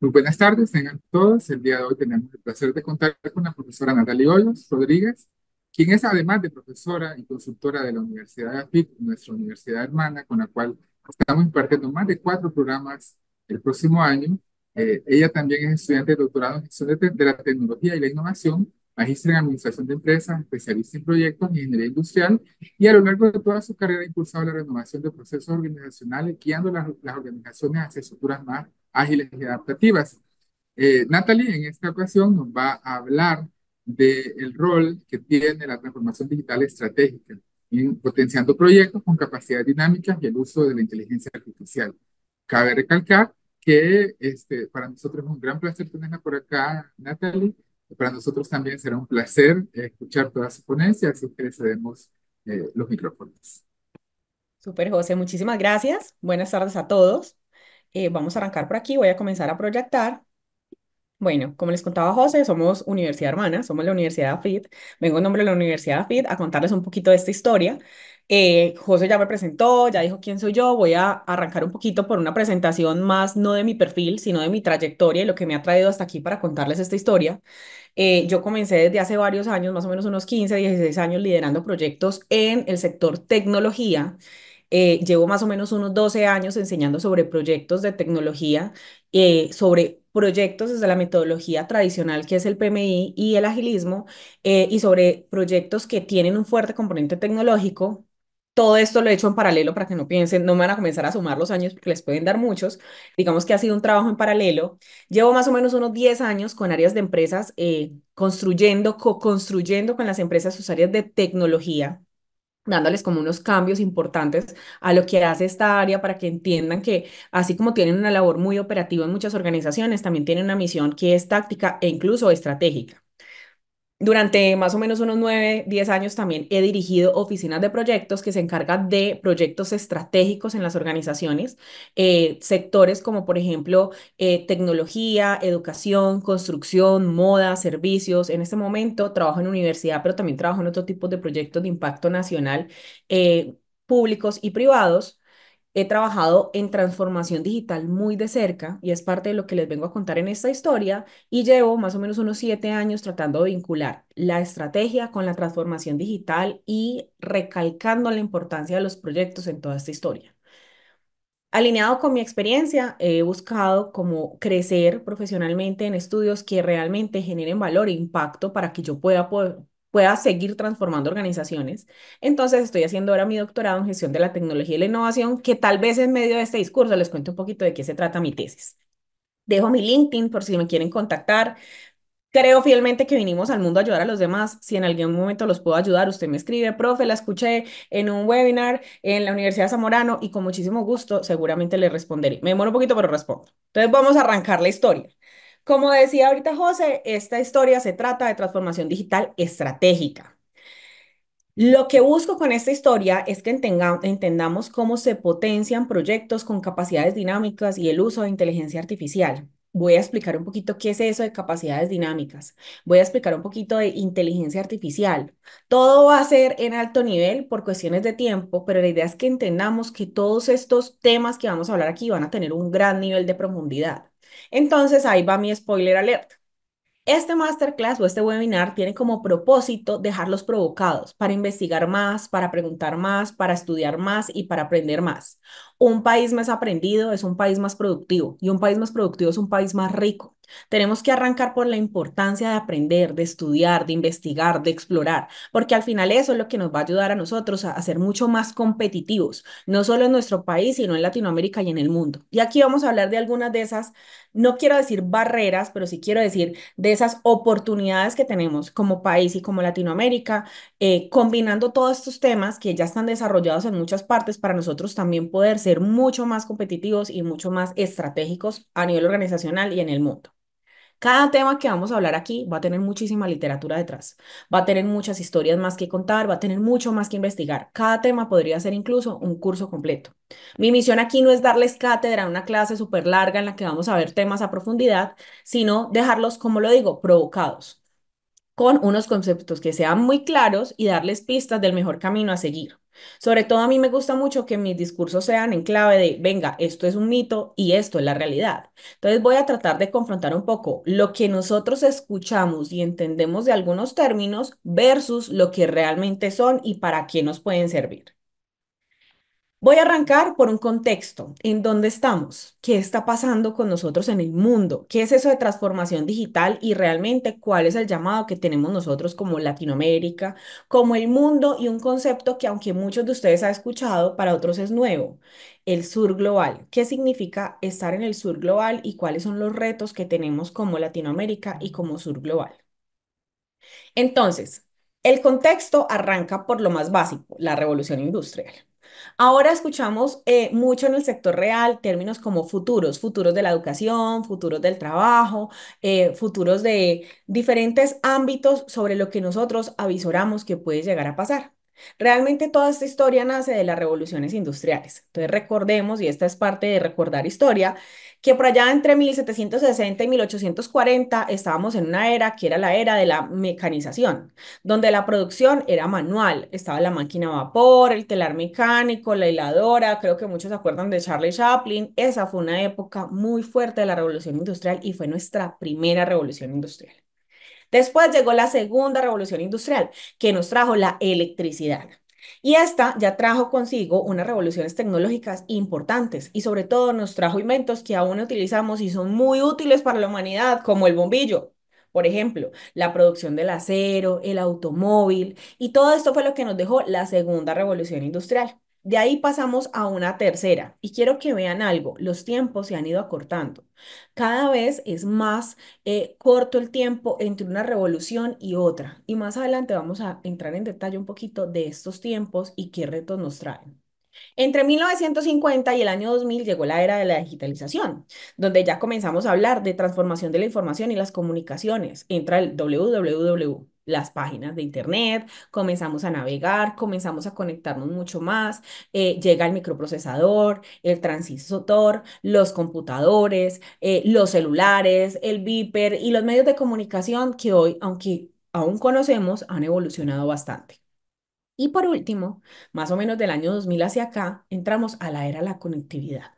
Muy buenas tardes, tengan todos. El día de hoy tenemos el placer de contar con la profesora Natalie Hoyos Rodríguez, quien es además de profesora y consultora de la Universidad de AFIT, nuestra universidad hermana, con la cual estamos impartiendo más de 4 programas el próximo año. Ella también es estudiante de doctorado en gestión de la tecnología y la innovación, magistra en administración de empresas, especialista en proyectos y ingeniería industrial, y a lo largo de toda su carrera ha impulsado la renovación de procesos organizacionales, guiando las organizaciones hacia estructuras más ágiles y adaptativas. Natalie en esta ocasión nos va a hablar del rol que tiene la transformación digital estratégica en potenciando proyectos con capacidades dinámicas y el uso de la inteligencia artificial. Cabe recalcar que para nosotros es un gran placer tenerla por acá, Natalie. Para nosotros también será un placer escuchar toda su ponencia, así que le cedemos los micrófonos. Super José, muchísimas gracias. Buenas tardes a todos. Vamos a arrancar por aquí. Voy a comenzar a proyectar. Bueno, como les contaba José, somos universidad hermana, somos la Universidad de AFIT. Vengo en nombre de la Universidad de AFIT a contarles un poquito de esta historia. José ya me presentó, ya dijo quién soy yo. Voy a arrancar un poquito por una presentación más no de mi perfil, sino de mi trayectoria y lo que me ha traído hasta aquí para contarles esta historia. Yo comencé desde hace varios años, más o menos unos 15, 16 años, liderando proyectos en el sector tecnología. Llevo más o menos unos 12 años enseñando sobre proyectos de tecnología, sobre proyectos desde la metodología tradicional que es el PMI y el agilismo, y sobre proyectos que tienen un fuerte componente tecnológico. Todo esto lo he hecho en paralelo para que no piensen, no me van a comenzar a sumar los años porque les pueden dar muchos. Digamos que ha sido un trabajo en paralelo. Llevo más o menos unos 10 años con áreas de empresas, construyendo, co-construyendo con las empresas sus áreas de tecnología, dándoles como unos cambios importantes a lo que hace esta área para que entiendan que así como tienen una labor muy operativa en muchas organizaciones, también tienen una misión que es táctica e incluso estratégica. Durante más o menos unos 9, 10 años también he dirigido oficinas de proyectos que se encargan de proyectos estratégicos en las organizaciones, sectores como por ejemplo tecnología, educación, construcción, moda, servicios. En este momento trabajo en universidad, pero también trabajo en otro tipo de proyectos de impacto nacional, eh, públicos y privados. He trabajado en transformación digital muy de cerca y es parte de lo que les vengo a contar en esta historia, y llevo más o menos unos 7 años tratando de vincular la estrategia con la transformación digital y recalcando la importancia de los proyectos en toda esta historia. Alineado con mi experiencia, he buscado como crecer profesionalmente en estudios que realmente generen valor e impacto para que yo pueda seguir transformando organizaciones. Entonces estoy haciendo ahora mi doctorado en gestión de la tecnología y la innovación, que tal vez en medio de este discurso les cuento un poquito de qué se trata mi tesis. Dejo mi LinkedIn por si me quieren contactar. Creo fielmente que vinimos al mundo a ayudar a los demás. Si en algún momento los puedo ayudar, usted me escribe, profe, la escuché en un webinar en la Universidad de Zamorano y con muchísimo gusto seguramente le responderé. Me demoro un poquito, pero respondo. Entonces vamos a arrancar la historia. Como decía ahorita José, esta historia se trata de transformación digital estratégica. Lo que busco con esta historia es que entendamos cómo se potencian proyectos con capacidades dinámicas y el uso de inteligencia artificial. Voy a explicar un poquito qué es eso de capacidades dinámicas. Voy a explicar un poquito de inteligencia artificial. Todo va a ser en alto nivel por cuestiones de tiempo, pero la idea es que entendamos que todos estos temas que vamos a hablar aquí van a tener un gran nivel de profundidad. Entonces, ahí va mi spoiler alert. Este masterclass o este webinar tiene como propósito dejarlos provocados para investigar más, para preguntar más, para estudiar más y para aprender más. Un país más aprendido es un país más productivo, y un país más productivo es un país más rico. Tenemos que arrancar por la importancia de aprender, de estudiar, de investigar, de explorar, porque al final eso es lo que nos va a ayudar a nosotros a ser mucho más competitivos, no solo en nuestro país, sino en Latinoamérica y en el mundo. Y aquí vamos a hablar de algunas de esas, no quiero decir barreras, pero sí quiero decir de esas oportunidades que tenemos como país y como Latinoamérica, combinando todos estos temas que ya están desarrollados en muchas partes para nosotros también poder ser mucho más competitivos y mucho más estratégicos a nivel organizacional y en el mundo. Cada tema que vamos a hablar aquí va a tener muchísima literatura detrás, va a tener muchas historias más que contar, va a tener mucho más que investigar. Cada tema podría ser incluso un curso completo. Mi misión aquí no es darles cátedra, una clase súper larga en la que vamos a ver temas a profundidad, sino dejarlos, como lo digo, provocados, con unos conceptos que sean muy claros y darles pistas del mejor camino a seguir. Sobre todo a mí me gusta mucho que mis discursos sean en clave de, venga, esto es un mito y esto es la realidad. Entonces voy a tratar de confrontar un poco lo que nosotros escuchamos y entendemos de algunos términos versus lo que realmente son y para qué nos pueden servir. Voy a arrancar por un contexto. ¿En dónde estamos? ¿Qué está pasando con nosotros en el mundo? ¿Qué es eso de transformación digital y realmente cuál es el llamado que tenemos nosotros como Latinoamérica, como el mundo y un concepto que aunque muchos de ustedes han escuchado, para otros es nuevo, el sur global? ¿Qué significa estar en el sur global y cuáles son los retos que tenemos como Latinoamérica y como sur global? Entonces, el contexto arranca por lo más básico, la revolución industrial. Ahora escuchamos mucho en el sector real términos como futuros, futuros de la educación, futuros del trabajo, futuros de diferentes ámbitos sobre lo que nosotros avisoramos que puede llegar a pasar. Realmente toda esta historia nace de las revoluciones industriales. Entonces recordemos, y esta es parte de recordar historia, que por allá entre 1760 y 1840 estábamos en una era que era la era de la mecanización, donde la producción era manual. Estaba la máquina a vapor, el telar mecánico, la hiladora. Creo que muchos se acuerdan de Charlie Chaplin. Esa fue una época muy fuerte de la revolución industrial y fue nuestra primera revolución industrial. Después llegó la segunda revolución industrial, que nos trajo la electricidad. Y esta ya trajo consigo unas revoluciones tecnológicas importantes y sobre todo nos trajo inventos que aún utilizamos y son muy útiles para la humanidad, como el bombillo. Por ejemplo, la producción del acero, el automóvil, y todo esto fue lo que nos dejó la segunda revolución industrial. De ahí pasamos a una tercera, y quiero que vean algo, los tiempos se han ido acortando. Cada vez es más corto el tiempo entre una revolución y otra. Y más adelante vamos a entrar en detalle un poquito de estos tiempos y qué retos nos traen. Entre 1950 y el año 2000 llegó la era de la digitalización, donde ya comenzamos a hablar de transformación de la información y las comunicaciones. Entra el www, las páginas de Internet, comenzamos a navegar, comenzamos a conectarnos mucho más, llega el microprocesador, el transistor, los computadores, los celulares, el beeper y los medios de comunicación que hoy, aunque aún conocemos, han evolucionado bastante. Y por último, más o menos del año 2000 hacia acá, entramos a la era de la conectividad.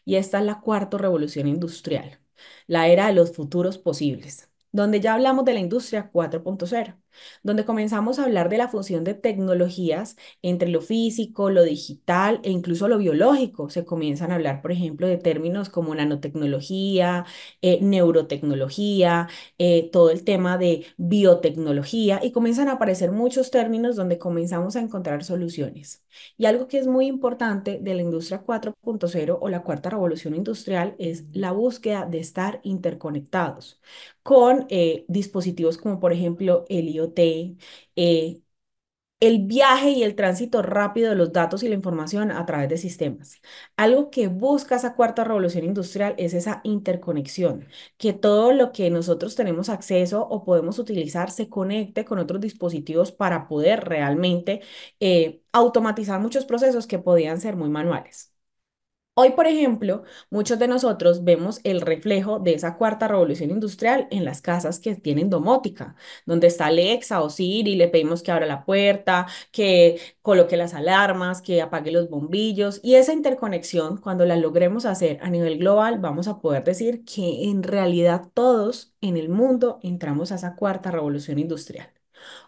Y esta es la cuarta revolución industrial, la era de los futuros posibles, donde ya hablamos de la industria 4.0, donde comenzamos a hablar de la fusión de tecnologías entre lo físico, lo digital e incluso lo biológico. Se comienzan a hablar, por ejemplo, de términos como nanotecnología, neurotecnología, todo el tema de biotecnología y comienzan a aparecer muchos términos donde comenzamos a encontrar soluciones. Y algo que es muy importante de la industria 4.0 o la cuarta revolución industrial es la búsqueda de estar interconectados con dispositivos como por ejemplo el IoT, eh, el viaje y el tránsito rápido de los datos y la información a través de sistemas. Algo que busca esa cuarta revolución industrial es esa interconexión, que todo lo que nosotros tenemos acceso o podemos utilizar se conecte con otros dispositivos para poder realmente automatizar muchos procesos que podían ser muy manuales. Hoy, por ejemplo, muchos de nosotros vemos el reflejo de esa cuarta revolución industrial en las casas que tienen domótica, donde está Alexa o Siri, le pedimos que abra la puerta, que coloque las alarmas, que apague los bombillos y esa interconexión, cuando la logremos hacer a nivel global, vamos a poder decir que en realidad todos en el mundo entramos a esa cuarta revolución industrial.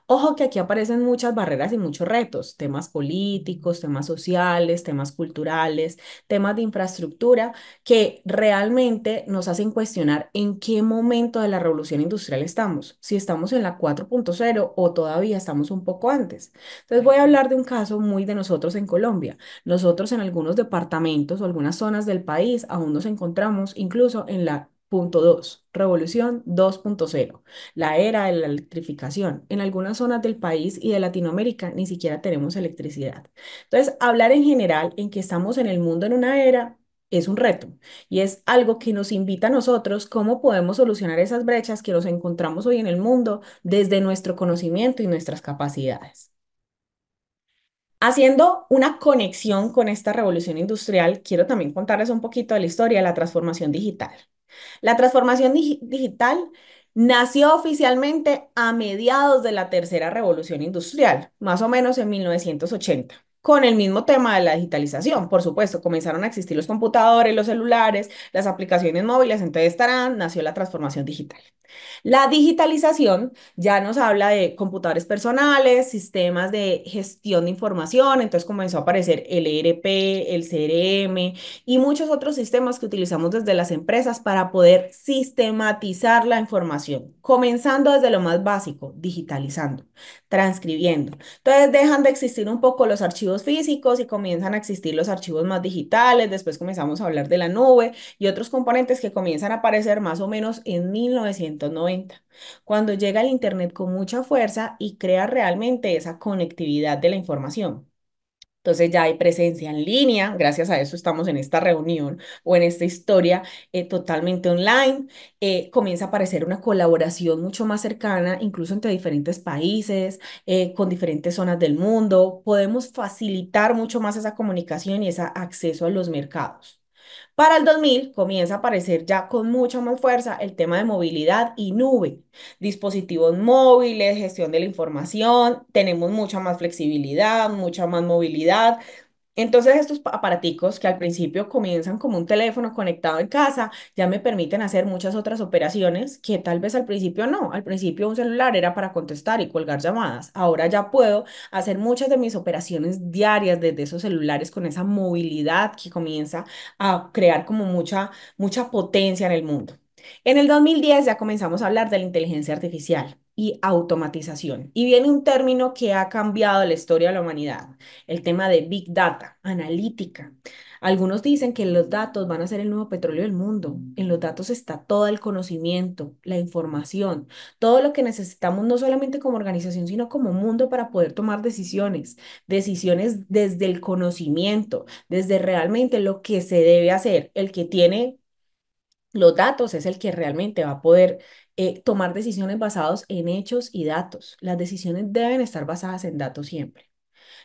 Ojo que aquí aparecen muchas barreras y muchos retos, temas políticos, temas sociales, temas culturales, temas de infraestructura, que realmente nos hacen cuestionar en qué momento de la revolución industrial estamos, si estamos en la 4.0 o todavía estamos un poco antes. Entonces voy a hablar de un caso muy de nosotros en Colombia. Nosotros en algunos departamentos o algunas zonas del país aún nos encontramos incluso en la punto 2, revolución 2.0, la era de la electrificación. En algunas zonas del país y de Latinoamérica ni siquiera tenemos electricidad. Entonces, hablar en general en que estamos en el mundo en una era es un reto y es algo que nos invita a nosotros cómo podemos solucionar esas brechas que nos encontramos hoy en el mundo desde nuestro conocimiento y nuestras capacidades. Haciendo una conexión con esta revolución industrial, quiero también contarles un poquito de la historia de la transformación digital. La transformación digital nació oficialmente a mediados de la tercera revolución industrial, más o menos en 1980. con el mismo tema de la digitalización. Por supuesto, comenzaron a existir los computadores, los celulares, las aplicaciones móviles, entonces tarán, nació la transformación digital. La digitalización ya nos habla de computadores personales, sistemas de gestión de información, entonces comenzó a aparecer el ERP, el CRM y muchos otros sistemas que utilizamos desde las empresas para poder sistematizar la información, comenzando desde lo más básico, digitalizando, transcribiendo. Entonces dejan de existir un poco los archivos físicos y comienzan a existir los archivos más digitales, después comenzamos a hablar de la nube y otros componentes que comienzan a aparecer más o menos en 1990, cuando llega el Internet con mucha fuerza y crea realmente esa conectividad de la información. Entonces ya hay presencia en línea, gracias a eso estamos en esta reunión o en esta historia totalmente online. Comienza a aparecer una colaboración mucho más cercana, incluso entre diferentes países, con diferentes zonas del mundo. Podemos facilitar mucho más esa comunicación y ese acceso a los mercados. Para el 2000 comienza a aparecer ya con mucha más fuerza el tema de movilidad y nube, dispositivos móviles, gestión de la información, tenemos mucha más flexibilidad, mucha más movilidad, entonces estos aparaticos que al principio comienzan como un teléfono conectado en casa, ya me permiten hacer muchas otras operaciones que tal vez al principio no. Al principio un celular era para contestar y colgar llamadas. Ahora ya puedo hacer muchas de mis operaciones diarias desde esos celulares con esa movilidad que comienza a crear como mucha potencia en el mundo. En el 2010 ya comenzamos a hablar de la inteligencia artificial y automatización. Y viene un término que ha cambiado la historia de la humanidad, el tema de Big Data, analítica. Algunos dicen que los datos van a ser el nuevo petróleo del mundo. En los datos está todo el conocimiento, la información, todo lo que necesitamos no solamente como organización, sino como mundo para poder tomar decisiones, decisiones desde el conocimiento, desde realmente lo que se debe hacer. El que tiene los datos es el que realmente va a poder tomar decisiones basadas en hechos y datos. Las decisiones deben estar basadas en datos siempre.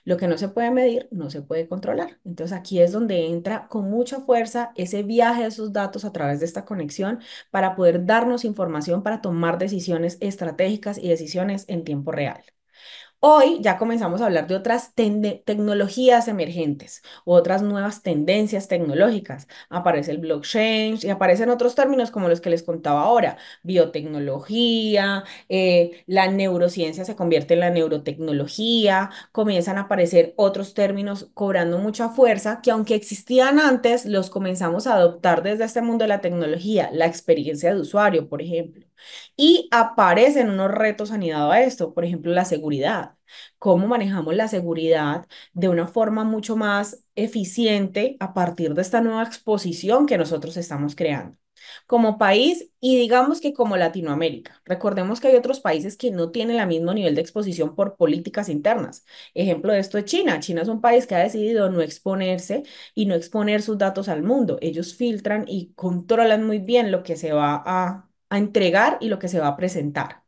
Lo que no se puede medir, no se puede controlar. Entonces aquí es donde entra con mucha fuerza ese viaje de esos datos a través de esta conexión para poder darnos información para tomar decisiones estratégicas y decisiones en tiempo real. Hoy ya comenzamos a hablar de otras tecnologías emergentes u otras nuevas tendencias tecnológicas. Aparece el blockchain y aparecen otros términos como los que les contaba ahora, biotecnología, la neurociencia se convierte en la neurotecnología, comienzan a aparecer otros términos cobrando mucha fuerza que aunque existían antes, los comenzamos a adoptar desde este mundo de la tecnología, la experiencia de usuario, por ejemplo. Y aparecen unos retos anidados a esto, por ejemplo, la seguridad. ¿Cómo manejamos la seguridad de una forma mucho más eficiente a partir de esta nueva exposición que nosotros estamos creando? Como país y digamos que como Latinoamérica. Recordemos que hay otros países que no tienen el mismo nivel de exposición por políticas internas. Ejemplo de esto es China. China es un país que ha decidido no exponerse y no exponer sus datos al mundo. Ellos filtran y controlan muy bien lo que se va a entregar y lo que se va a presentar.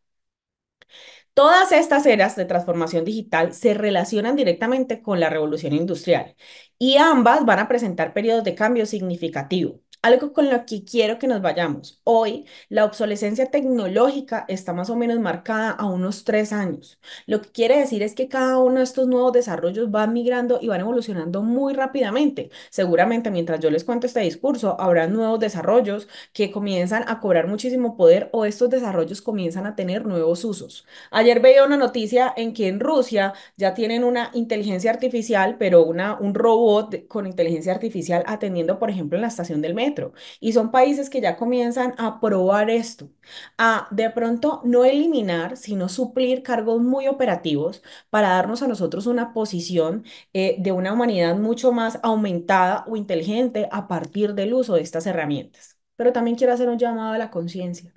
Todas estas eras de transformación digital se relacionan directamente con la revolución industrial y ambas van a presentar periodos de cambio significativo. Algo con lo que quiero que nos vayamos. Hoy, la obsolescencia tecnológica está más o menos marcada a unos 3 años. Lo que quiere decir es que cada uno de estos nuevos desarrollos van migrando y van evolucionando muy rápidamente. Seguramente mientras yo les cuento este discurso, habrá nuevos desarrollos que comienzan a cobrar muchísimo poder o estos desarrollos comienzan a tener nuevos usos. Ayer veía una noticia en que en Rusia ya tienen una inteligencia artificial, pero un robot con inteligencia artificial atendiendo, por ejemplo, en la estación del metro. Y son países que ya comienzan a probar esto, a de pronto no eliminar, sino suplir cargos muy operativos para darnos a nosotros una posición de una humanidad mucho más aumentada o inteligente a partir del uso de estas herramientas. Pero también quiero hacer un llamado a la conciencia.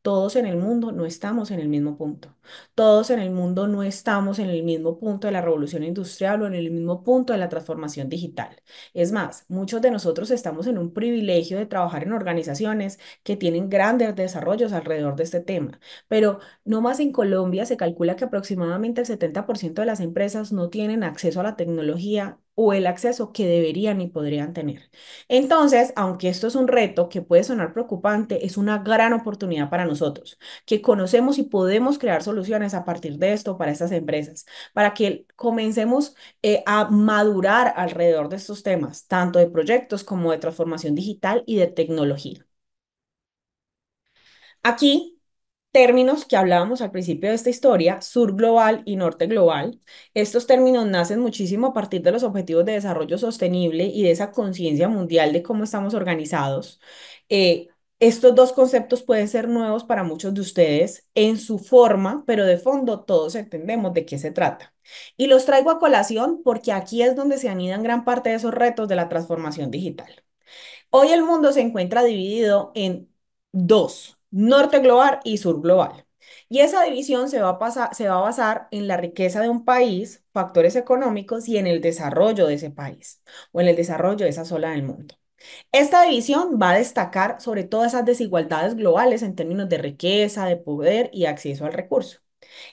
Todos en el mundo no estamos en el mismo punto. Todos en el mundo no estamos en el mismo punto de la revolución industrial o en el mismo punto de la transformación digital. Es más, muchos de nosotros estamos en un privilegio de trabajar en organizaciones que tienen grandes desarrollos alrededor de este tema. Pero no más en Colombia se calcula que aproximadamente el 70% de las empresas no tienen acceso a la tecnología o el acceso que deberían y podrían tener. Entonces, aunque esto es un reto que puede sonar preocupante, es una gran oportunidad para nosotros, que conocemos y podemos crear soluciones a partir de esto para estas empresas, para que comencemos a madurar alrededor de estos temas, tanto de proyectos como de transformación digital y de tecnología. Aquí, términos que hablábamos al principio de esta historia, sur global y norte global, estos términos nacen muchísimo a partir de los objetivos de desarrollo sostenible y de esa conciencia mundial de cómo estamos organizados. Eh, Estos dos conceptos pueden ser nuevos para muchos de ustedes en su forma, pero de fondo todos entendemos de qué se trata. Y los traigo a colación porque aquí es donde se anidan gran parte de esos retos de la transformación digital. Hoy el mundo se encuentra dividido en dos, norte global y sur global. Y esa división se va a basar en la riqueza de un país, factores económicos y en el desarrollo de ese país o en el desarrollo de esa zona del mundo. Esta división va a destacar sobre todo esas desigualdades globales en términos de riqueza, de poder y acceso al recurso.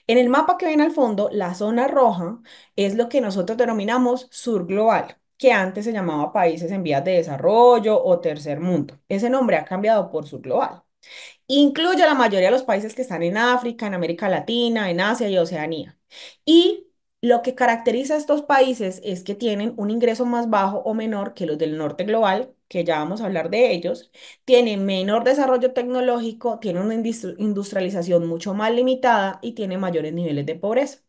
En el mapa que ven al fondo, la zona roja es lo que nosotros denominamos sur global, que antes se llamaba países en vías de desarrollo o tercer mundo. Ese nombre ha cambiado por sur global. Incluye a la mayoría de los países que están en África, en América Latina, en Asia y Oceanía. Y lo que caracteriza a estos países es que tienen un ingreso más bajo o menor que los del norte global, que ya vamos a hablar de ellos, tienen menor desarrollo tecnológico, tienen una industrialización mucho más limitada y tienen mayores niveles de pobreza.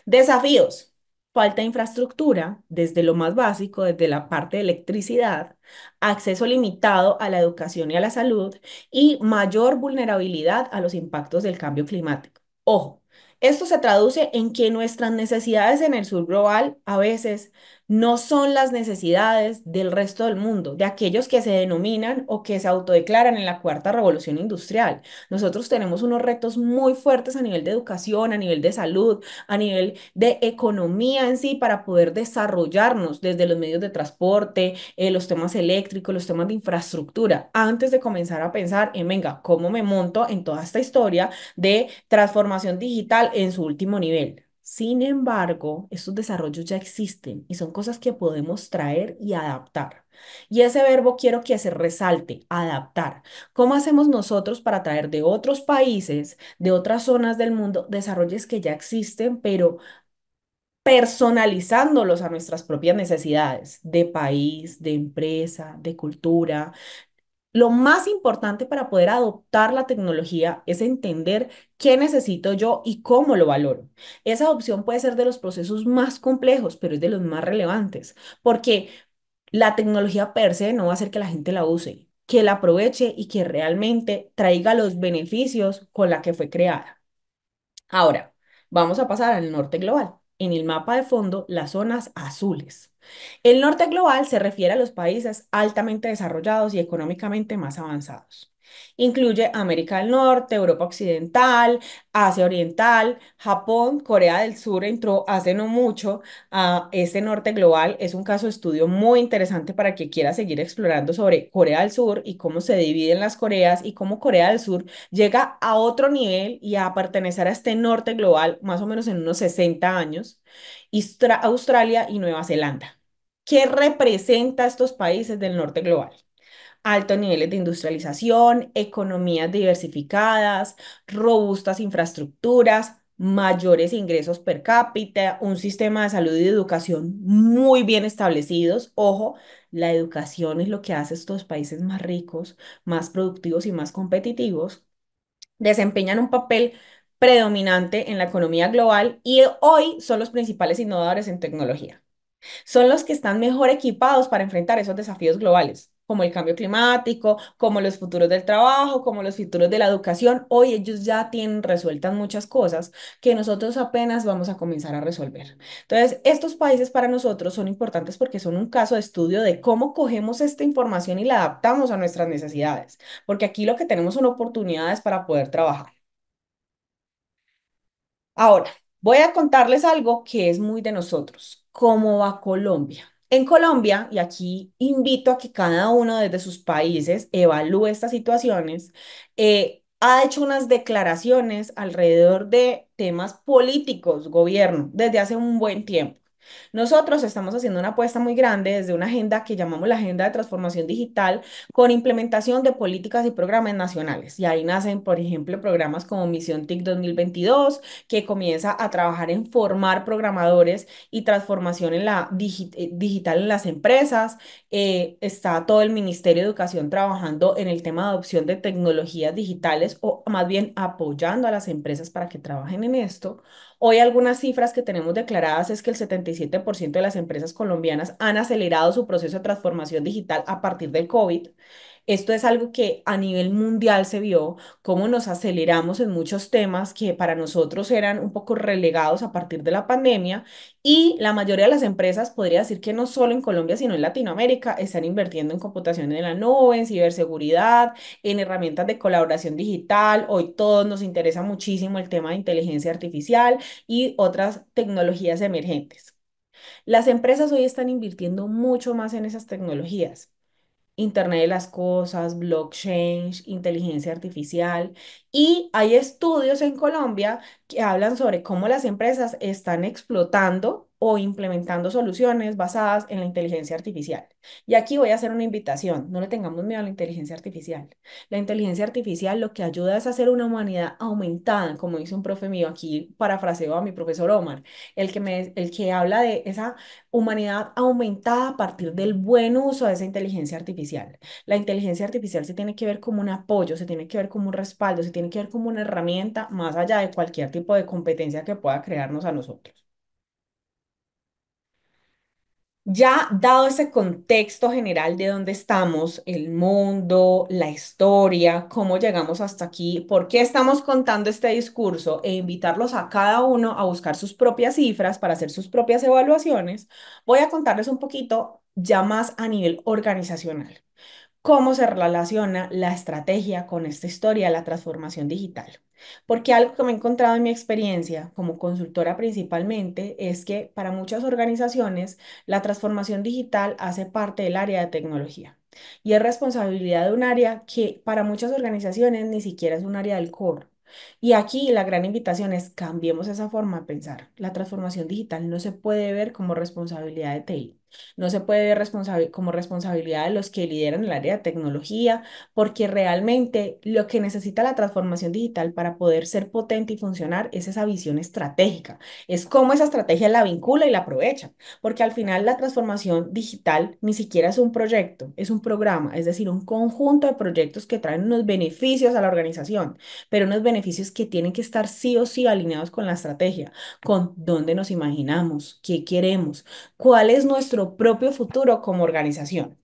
Desafíos. Falta de infraestructura, desde lo más básico, desde la parte de electricidad, acceso limitado a la educación y a la salud y mayor vulnerabilidad a los impactos del cambio climático. Ojo, esto se traduce en que nuestras necesidades en el sur global a veces no son las necesidades del resto del mundo, de aquellos que se denominan o que se autodeclaran en la cuarta revolución industrial. Nosotros tenemos unos retos muy fuertes a nivel de educación, a nivel de salud, a nivel de economía en sí, para poder desarrollarnos desde los medios de transporte, los temas eléctricos, los temas de infraestructura, antes de comenzar a pensar en, venga, ¿cómo me monto en toda esta historia de transformación digital en su último nivel? Sin embargo, estos desarrollos ya existen y son cosas que podemos traer y adaptar. Y ese verbo quiero que se resalte, adaptar. ¿Cómo hacemos nosotros para traer de otros países, de otras zonas del mundo, desarrollos que ya existen, pero personalizándolos a nuestras propias necesidades de país, de empresa, de cultura? Lo más importante para poder adoptar la tecnología es entender qué necesito yo y cómo lo valoro. Esa adopción puede ser de los procesos más complejos, pero es de los más relevantes, porque la tecnología per se no va a hacer que la gente la use, que la aproveche y que realmente traiga los beneficios con la que fue creada. Ahora, vamos a pasar al norte global. En el mapa de fondo, las zonas azules. El norte global se refiere a los países altamente desarrollados y económicamente más avanzados. Incluye América del Norte, Europa Occidental, Asia Oriental, Japón, Corea del Sur entró hace no mucho a este norte global. Es un caso de estudio muy interesante para que quiera seguir explorando sobre Corea del Sur y cómo se dividen las Coreas y cómo Corea del Sur llega a otro nivel y a pertenecer a este norte global más o menos en unos 60 años, Australia y Nueva Zelanda. ¿Qué representa a estos países del norte global? Altos niveles de industrialización, economías diversificadas, robustas infraestructuras, mayores ingresos per cápita, un sistema de salud y educación muy bien establecidos. Ojo, la educación es lo que hace estos países más ricos, más productivos y más competitivos, desempeñan un papel predominante en la economía global y hoy son los principales innovadores en tecnología. Son los que están mejor equipados para enfrentar esos desafíos globales, como el cambio climático, como los futuros del trabajo, como los futuros de la educación. Hoy ellos ya tienen resueltas muchas cosas que nosotros apenas vamos a comenzar a resolver. Entonces, estos países para nosotros son importantes porque son un caso de estudio de cómo cogemos esta información y la adaptamos a nuestras necesidades, porque aquí lo que tenemos son oportunidades para poder trabajar. Ahora, voy a contarles algo que es muy de nosotros. ¿Cómo va Colombia? En Colombia, y aquí invito a que cada uno desde sus países evalúe estas situaciones, ha hecho unas declaraciones alrededor de temas políticos, gobierno, desde hace un buen tiempo. Nosotros estamos haciendo una apuesta muy grande desde una agenda que llamamos la Agenda de Transformación Digital con implementación de políticas y programas nacionales. Y ahí nacen, por ejemplo, programas como Misión TIC 2022, que comienza a trabajar en formar programadores y transformación en digital en las empresas. Está todo el Ministerio de Educación trabajando en el tema de adopción de tecnologías digitales o más bien apoyando a las empresas para que trabajen en esto. Hoy algunas cifras que tenemos declaradas es que el 77% de las empresas colombianas han acelerado su proceso de transformación digital a partir del COVID. Esto es algo que a nivel mundial se vio, cómo nos aceleramos en muchos temas que para nosotros eran un poco relegados a partir de la pandemia y la mayoría de las empresas, podría decir que no solo en Colombia, sino en Latinoamérica, están invirtiendo en computación en la nube, en ciberseguridad, en herramientas de colaboración digital. Hoy todos nos interesa muchísimo el tema de inteligencia artificial y otras tecnologías emergentes. Las empresas hoy están invirtiendo mucho más en esas tecnologías. Internet de las cosas, blockchain, inteligencia artificial. Y hay estudios en Colombia que hablan sobre cómo las empresas están explotando o implementando soluciones basadas en la inteligencia artificial. Y aquí voy a hacer una invitación, no le tengamos miedo a la inteligencia artificial. La inteligencia artificial lo que ayuda es a hacer una humanidad aumentada, como dice un profe mío, aquí parafraseo a mi profesor Omar, el que habla de esa humanidad aumentada a partir del buen uso de esa inteligencia artificial. La inteligencia artificial se tiene que ver como un apoyo, se tiene que ver como un respaldo, se tiene que ver como una herramienta más allá de cualquier tipo de competencia que pueda crearnos a nosotros. Ya dado ese contexto general de dónde estamos, el mundo, la historia, cómo llegamos hasta aquí, por qué estamos contando este discurso e invitarlos a cada uno a buscar sus propias cifras para hacer sus propias evaluaciones, voy a contarles un poquito ya más a nivel organizacional cómo se relaciona la estrategia con esta historia de la transformación digital. Porque algo que me he encontrado en mi experiencia como consultora principalmente es que para muchas organizaciones la transformación digital hace parte del área de tecnología y es responsabilidad de un área que para muchas organizaciones ni siquiera es un área del core. Y aquí la gran invitación es cambiemos esa forma de pensar. La transformación digital no se puede ver como responsabilidad de TI. No se puede ver como responsabilidad de los que lideran el área de tecnología, porque realmente lo que necesita la transformación digital para poder ser potente y funcionar es esa visión estratégica. Es cómo esa estrategia la vincula y la aprovecha, porque al final la transformación digital ni siquiera es un proyecto, es un programa, es decir, un conjunto de proyectos que traen unos beneficios a la organización, pero unos beneficios que tienen que estar sí o sí alineados con la estrategia, con dónde nos imaginamos, qué queremos, cuál es nuestro propio futuro como organización.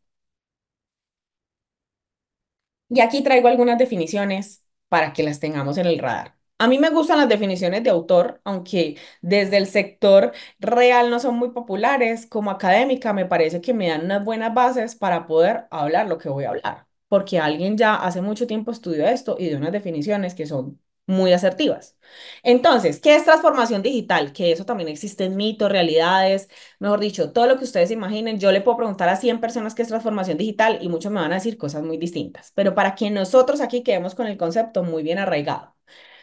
Y aquí traigo algunas definiciones para que las tengamos en el radar. A mí me gustan las definiciones de autor, aunque desde el sector real no son muy populares. Como académica me parece que me dan unas buenas bases para poder hablar lo que voy a hablar, porque alguien ya hace mucho tiempo estudió esto y dio unas definiciones que son muy asertivas. Entonces, ¿qué es transformación digital? Que eso también existe en mitos, realidades, mejor dicho, todo lo que ustedes imaginen. Yo le puedo preguntar a 100 personas qué es transformación digital y muchos me van a decir cosas muy distintas, pero para que nosotros aquí quedemos con el concepto muy bien arraigado.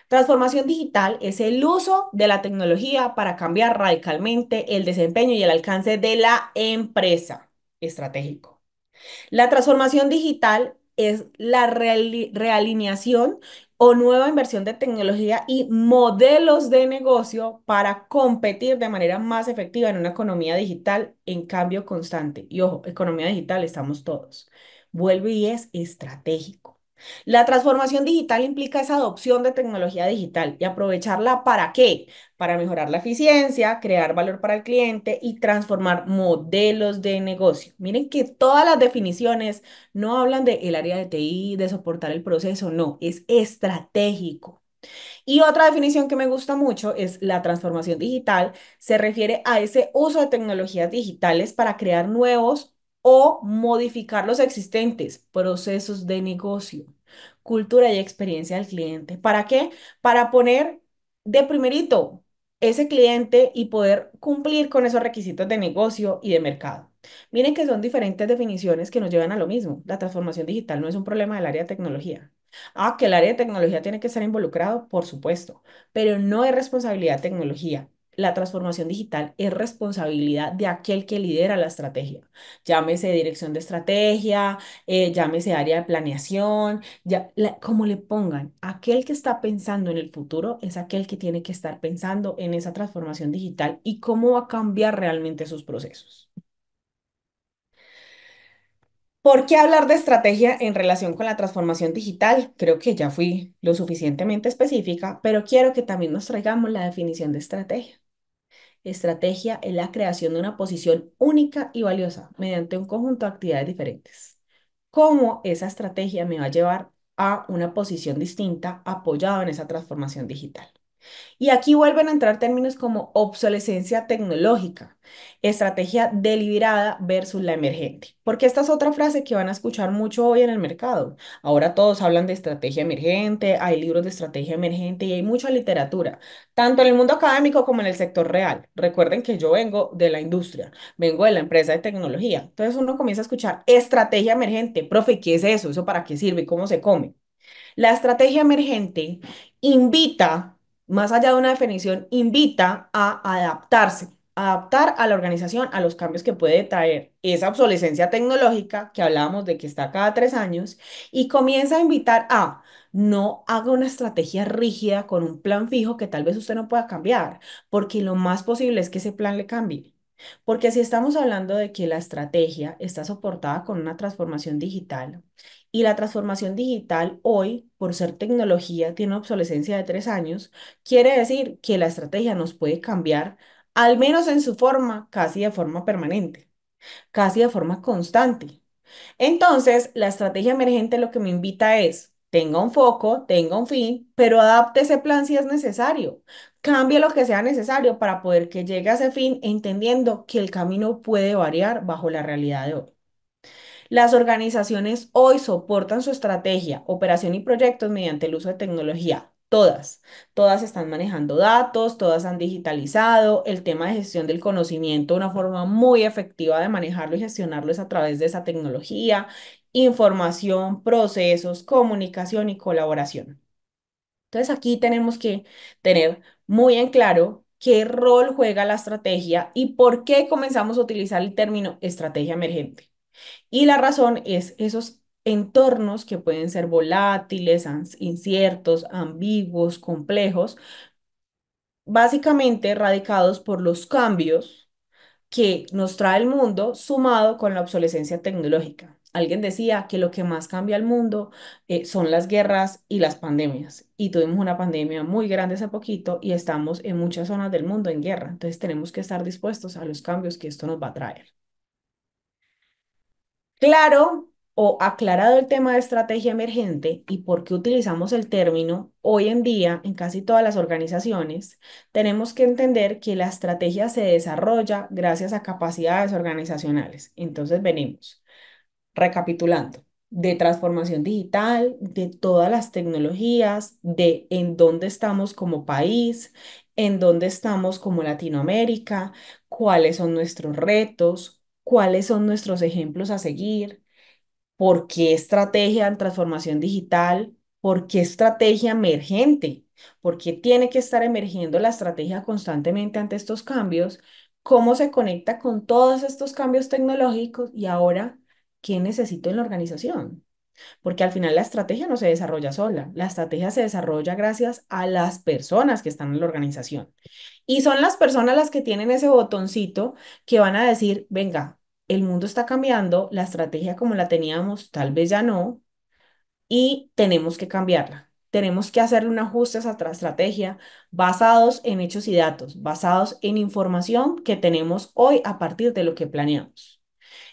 Transformación digital es el uso de la tecnología para cambiar radicalmente el desempeño y el alcance de la empresa estratégico. La transformación digital es la realineación o nueva inversión de tecnología y modelos de negocio para competir de manera más efectiva en una economía digital en cambio constante. Y ojo, economía digital estamos todos. Vuelve y es estratégico. La transformación digital implica esa adopción de tecnología digital y aprovecharla ¿para qué? Para mejorar la eficiencia, crear valor para el cliente y transformar modelos de negocio. Miren que todas las definiciones no hablan de el área de TI, de soportar el proceso, no, es estratégico. Y otra definición que me gusta mucho es la transformación digital. Se refiere a ese uso de tecnologías digitales para crear nuevos o modificar los existentes procesos de negocio, cultura y experiencia del cliente. ¿Para qué? Para poner de primerito ese cliente y poder cumplir con esos requisitos de negocio y de mercado. Miren que son diferentes definiciones que nos llevan a lo mismo. La transformación digital no es un problema del área de tecnología. Que el área de tecnología tiene que estar involucrado, por supuesto, pero no es responsabilidad de tecnología. la transformación digital es responsabilidad de aquel que lidera la estrategia. Llámese dirección de estrategia, llámese área de planeación, como le pongan, aquel que está pensando en el futuro es aquel que tiene que estar pensando en esa transformación digital y cómo va a cambiar realmente sus procesos. ¿Por qué hablar de estrategia en relación con la transformación digital? Creo que ya fui lo suficientemente específica, pero quiero que también nos traigamos la definición de estrategia. Estrategia es la creación de una posición única y valiosa mediante un conjunto de actividades diferentes. ¿Cómo esa estrategia me va a llevar a una posición distinta apoyada en esa transformación digital? Y aquí vuelven a entrar términos como obsolescencia tecnológica, estrategia deliberada versus la emergente, porque esta es otra frase que van a escuchar mucho hoy en el mercado. Ahora todos hablan de estrategia emergente, hay libros de estrategia emergente y hay mucha literatura, tanto en el mundo académico como en el sector real. Recuerden que yo vengo de la industria, vengo de la empresa de tecnología. Entonces uno comienza a escuchar estrategia emergente, profe, ¿qué es eso? ¿Eso para qué sirve? ¿Cómo se come? La estrategia emergente invita, más allá de una definición, invita a adaptarse, adaptar a la organización a los cambios que puede traer esa obsolescencia tecnológica que hablábamos de que está cada 3 años y comienza a invitar a no haga una estrategia rígida con un plan fijo que tal vez usted no pueda cambiar, porque lo más posible es que ese plan le cambie. Porque si estamos hablando de que la estrategia está soportada con una transformación digital, y la transformación digital hoy, por ser tecnología, tiene una obsolescencia de 3 años, quiere decir que la estrategia nos puede cambiar, al menos en su forma, casi de forma permanente, casi de forma constante. Entonces, la estrategia emergente lo que me invita es, tenga un foco, tenga un fin, pero adapte ese plan si es necesario. Cambie lo que sea necesario para poder que llegue a ese fin, entendiendo que el camino puede variar bajo la realidad de hoy. Las organizaciones hoy soportan su estrategia, operación y proyectos mediante el uso de tecnología. Todas están manejando datos, todas han digitalizado. El tema de gestión del conocimiento, una forma muy efectiva de manejarlo y gestionarlo es a través de esa tecnología, información, procesos, comunicación y colaboración. Entonces aquí tenemos que tener muy en claro qué rol juega la estrategia y por qué comenzamos a utilizar el término estrategia emergente. Y la razón es esos entornos que pueden ser volátiles, inciertos, ambiguos, complejos, básicamente radicados por los cambios que nos trae el mundo sumado con la obsolescencia tecnológica. Alguien decía que lo que más cambia el mundo son las guerras y las pandemias. Y tuvimos una pandemia muy grande hace poquito y estamos en muchas zonas del mundo en guerra. Entonces tenemos que estar dispuestos a los cambios que esto nos va a traer. Claro o aclarado el tema de estrategia emergente y por qué utilizamos el término, hoy en día en casi todas las organizaciones tenemos que entender que la estrategia se desarrolla gracias a capacidades organizacionales. Entonces venimos, recapitulando, de transformación digital, de todas las tecnologías, de en dónde estamos como país, en dónde estamos como Latinoamérica, cuáles son nuestros retos, cuáles son nuestros ejemplos a seguir, por qué estrategia en transformación digital, por qué estrategia emergente, por qué tiene que estar emergiendo la estrategia constantemente ante estos cambios, cómo se conecta con todos estos cambios tecnológicos y ahora, ¿qué necesito en la organización? Porque al final la estrategia no se desarrolla sola, la estrategia se desarrolla gracias a las personas que están en la organización. Y son las personas las que tienen ese botoncito que van a decir, venga, el mundo está cambiando, la estrategia como la teníamos tal vez ya no, y tenemos que cambiarla. Tenemos que hacerle un ajuste a esa estrategia basados en hechos y datos, basados en información que tenemos hoy a partir de lo que planeamos.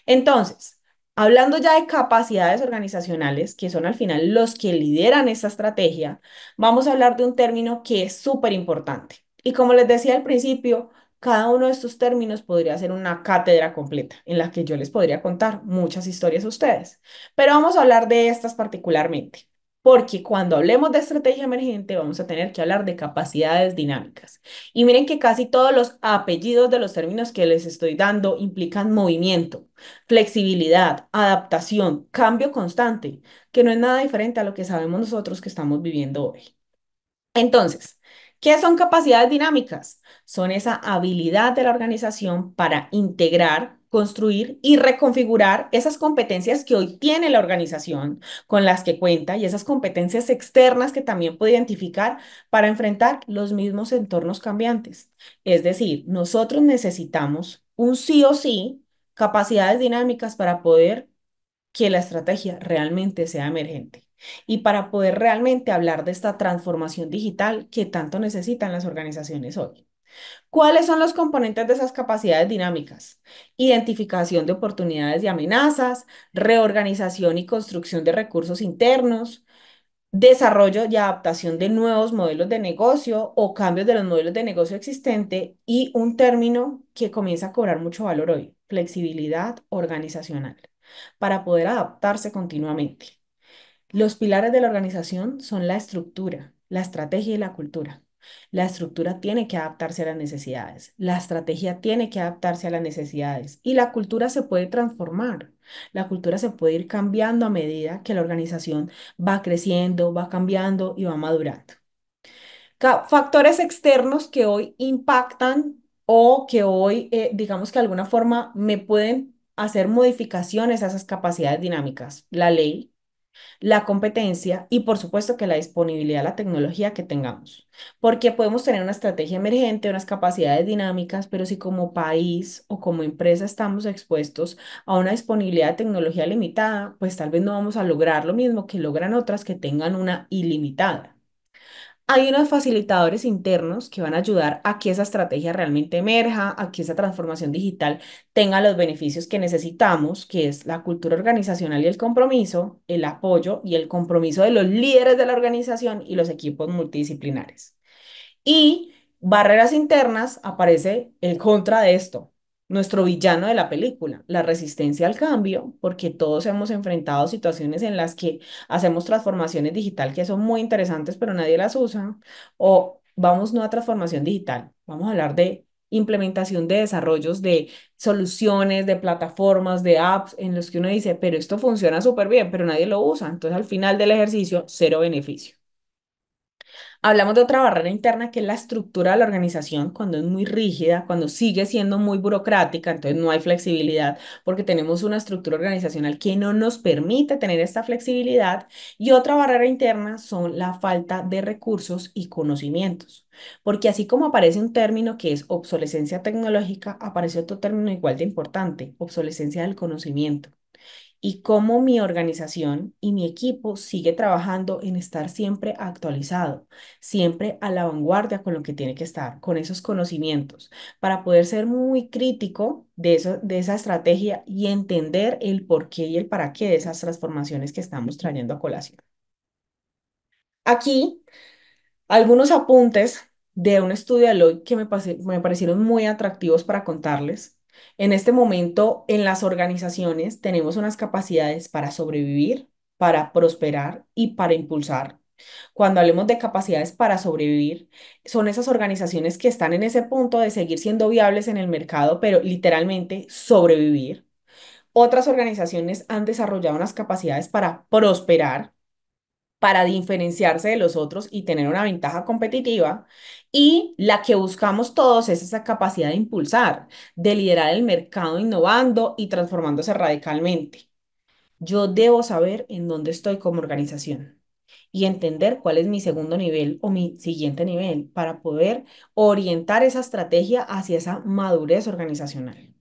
Entonces, hablando ya de capacidades organizacionales, que son al final los que lideran esta estrategia, vamos a hablar de un término que es súper importante. Y como les decía al principio, cada uno de estos términos podría ser una cátedra completa en la que yo les podría contar muchas historias a ustedes. Pero vamos a hablar de estas particularmente. Porque cuando hablemos de estrategia emergente, vamos a tener que hablar de capacidades dinámicas. Y miren que casi todos los apellidos de los términos que les estoy dando implican movimiento, flexibilidad, adaptación, cambio constante, que no es nada diferente a lo que sabemos nosotros que estamos viviendo hoy. Entonces, ¿Qué son capacidades dinámicas? Son esa habilidad de la organización para integrar, construir y reconfigurar esas competencias que hoy tiene la organización con las que cuenta y esas competencias externas que también puede identificar para enfrentar los mismos entornos cambiantes. Es decir, nosotros necesitamos un sí o sí capacidades dinámicas para poder que la estrategia realmente sea emergente y para poder realmente hablar de esta transformación digital que tanto necesitan las organizaciones hoy. ¿Cuáles son los componentes de esas capacidades dinámicas? Identificación de oportunidades y amenazas, reorganización y construcción de recursos internos, desarrollo y adaptación de nuevos modelos de negocio o cambios de los modelos de negocio existente y un término que comienza a cobrar mucho valor hoy, flexibilidad organizacional, para poder adaptarse continuamente. Los pilares de la organización son la estructura, la estrategia y la cultura. La estructura tiene que adaptarse a las necesidades, la estrategia tiene que adaptarse a las necesidades y la cultura se puede transformar. La cultura se puede ir cambiando a medida que la organización va creciendo, va cambiando y va madurando. Factores externos que hoy impactan o que hoy, digamos que de alguna forma me pueden hacer modificaciones a esas capacidades dinámicas. La ley, la competencia y por supuesto que la disponibilidad de la tecnología que tengamos. Porque podemos tener una estrategia emergente, unas capacidades dinámicas, pero si como país o como empresa estamos expuestos a una disponibilidad de tecnología limitada, pues tal vez no vamos a lograr lo mismo que logran otras que tengan una ilimitada. Hay unos facilitadores internos que van a ayudar a que esa estrategia realmente emerja, a que esa transformación digital tenga los beneficios que necesitamos, que es la cultura organizacional y el compromiso, el apoyo y el compromiso de los líderes de la organización y los equipos multidisciplinares. Y barreras internas aparece el contra de esto, nuestro villano de la película, la resistencia al cambio, porque todos hemos enfrentado situaciones en las que hacemos transformaciones digital que son muy interesantes, pero nadie las usa, o vamos no a transformación digital, vamos a hablar de implementación de desarrollos de soluciones, de plataformas, de apps, en los que uno dice, pero esto funciona súper bien, pero nadie lo usa. Entonces, al final del ejercicio, cero beneficio. Hablamos de otra barrera interna que es la estructura de la organización, cuando es muy rígida, cuando sigue siendo muy burocrática, entonces no hay flexibilidad porque tenemos una estructura organizacional que no nos permite tener esta flexibilidad. Y otra barrera interna son la falta de recursos y conocimientos, porque así como aparece un término que es obsolescencia tecnológica, aparece otro término igual de importante, obsolescencia del conocimiento y cómo mi organización y mi equipo sigue trabajando en estar siempre actualizado, siempre a la vanguardia con lo que tiene que estar, con esos conocimientos, para poder ser muy crítico de eso, de esa estrategia y entender el porqué y el para qué de esas transformaciones que estamos trayendo a colación. Aquí algunos apuntes de un estudio de Deloitte que me parecieron muy atractivos para contarles. En este momento, en las organizaciones tenemos unas capacidades para sobrevivir, para prosperar y para impulsar. Cuando hablemos de capacidades para sobrevivir, son esas organizaciones que están en ese punto de seguir siendo viables en el mercado, pero literalmente sobrevivir. Otras organizaciones han desarrollado unas capacidades para prosperar, para diferenciarse de los otros y tener una ventaja competitiva. Y la que buscamos todos es esa capacidad de impulsar, de liderar el mercado innovando y transformándose radicalmente. Yo debo saber en dónde estoy como organización y entender cuál es mi segundo nivel o mi siguiente nivel para poder orientar esa estrategia hacia esa madurez organizacional.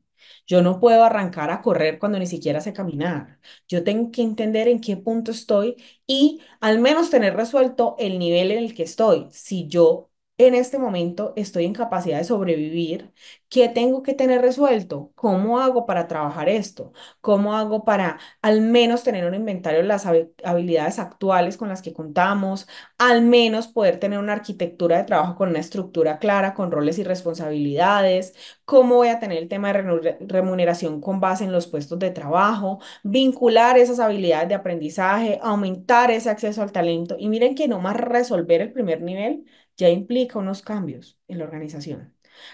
Yo no puedo arrancar a correr cuando ni siquiera sé caminar. Yo tengo que entender en qué punto estoy y al menos tener resuelto el nivel en el que estoy. Si yo en este momento estoy en capacidad de sobrevivir, ¿qué tengo que tener resuelto? ¿Cómo hago para trabajar esto? ¿Cómo hago para al menos tener un inventario de las habilidades actuales con las que contamos, al menos poder tener una arquitectura de trabajo con una estructura clara, con roles y responsabilidades? ¿Cómo voy a tener el tema de remuneración con base en los puestos de trabajo? Vincular esas habilidades de aprendizaje, aumentar ese acceso al talento. Y miren que no más resolver el primer nivel ya implica unos cambios en la organización.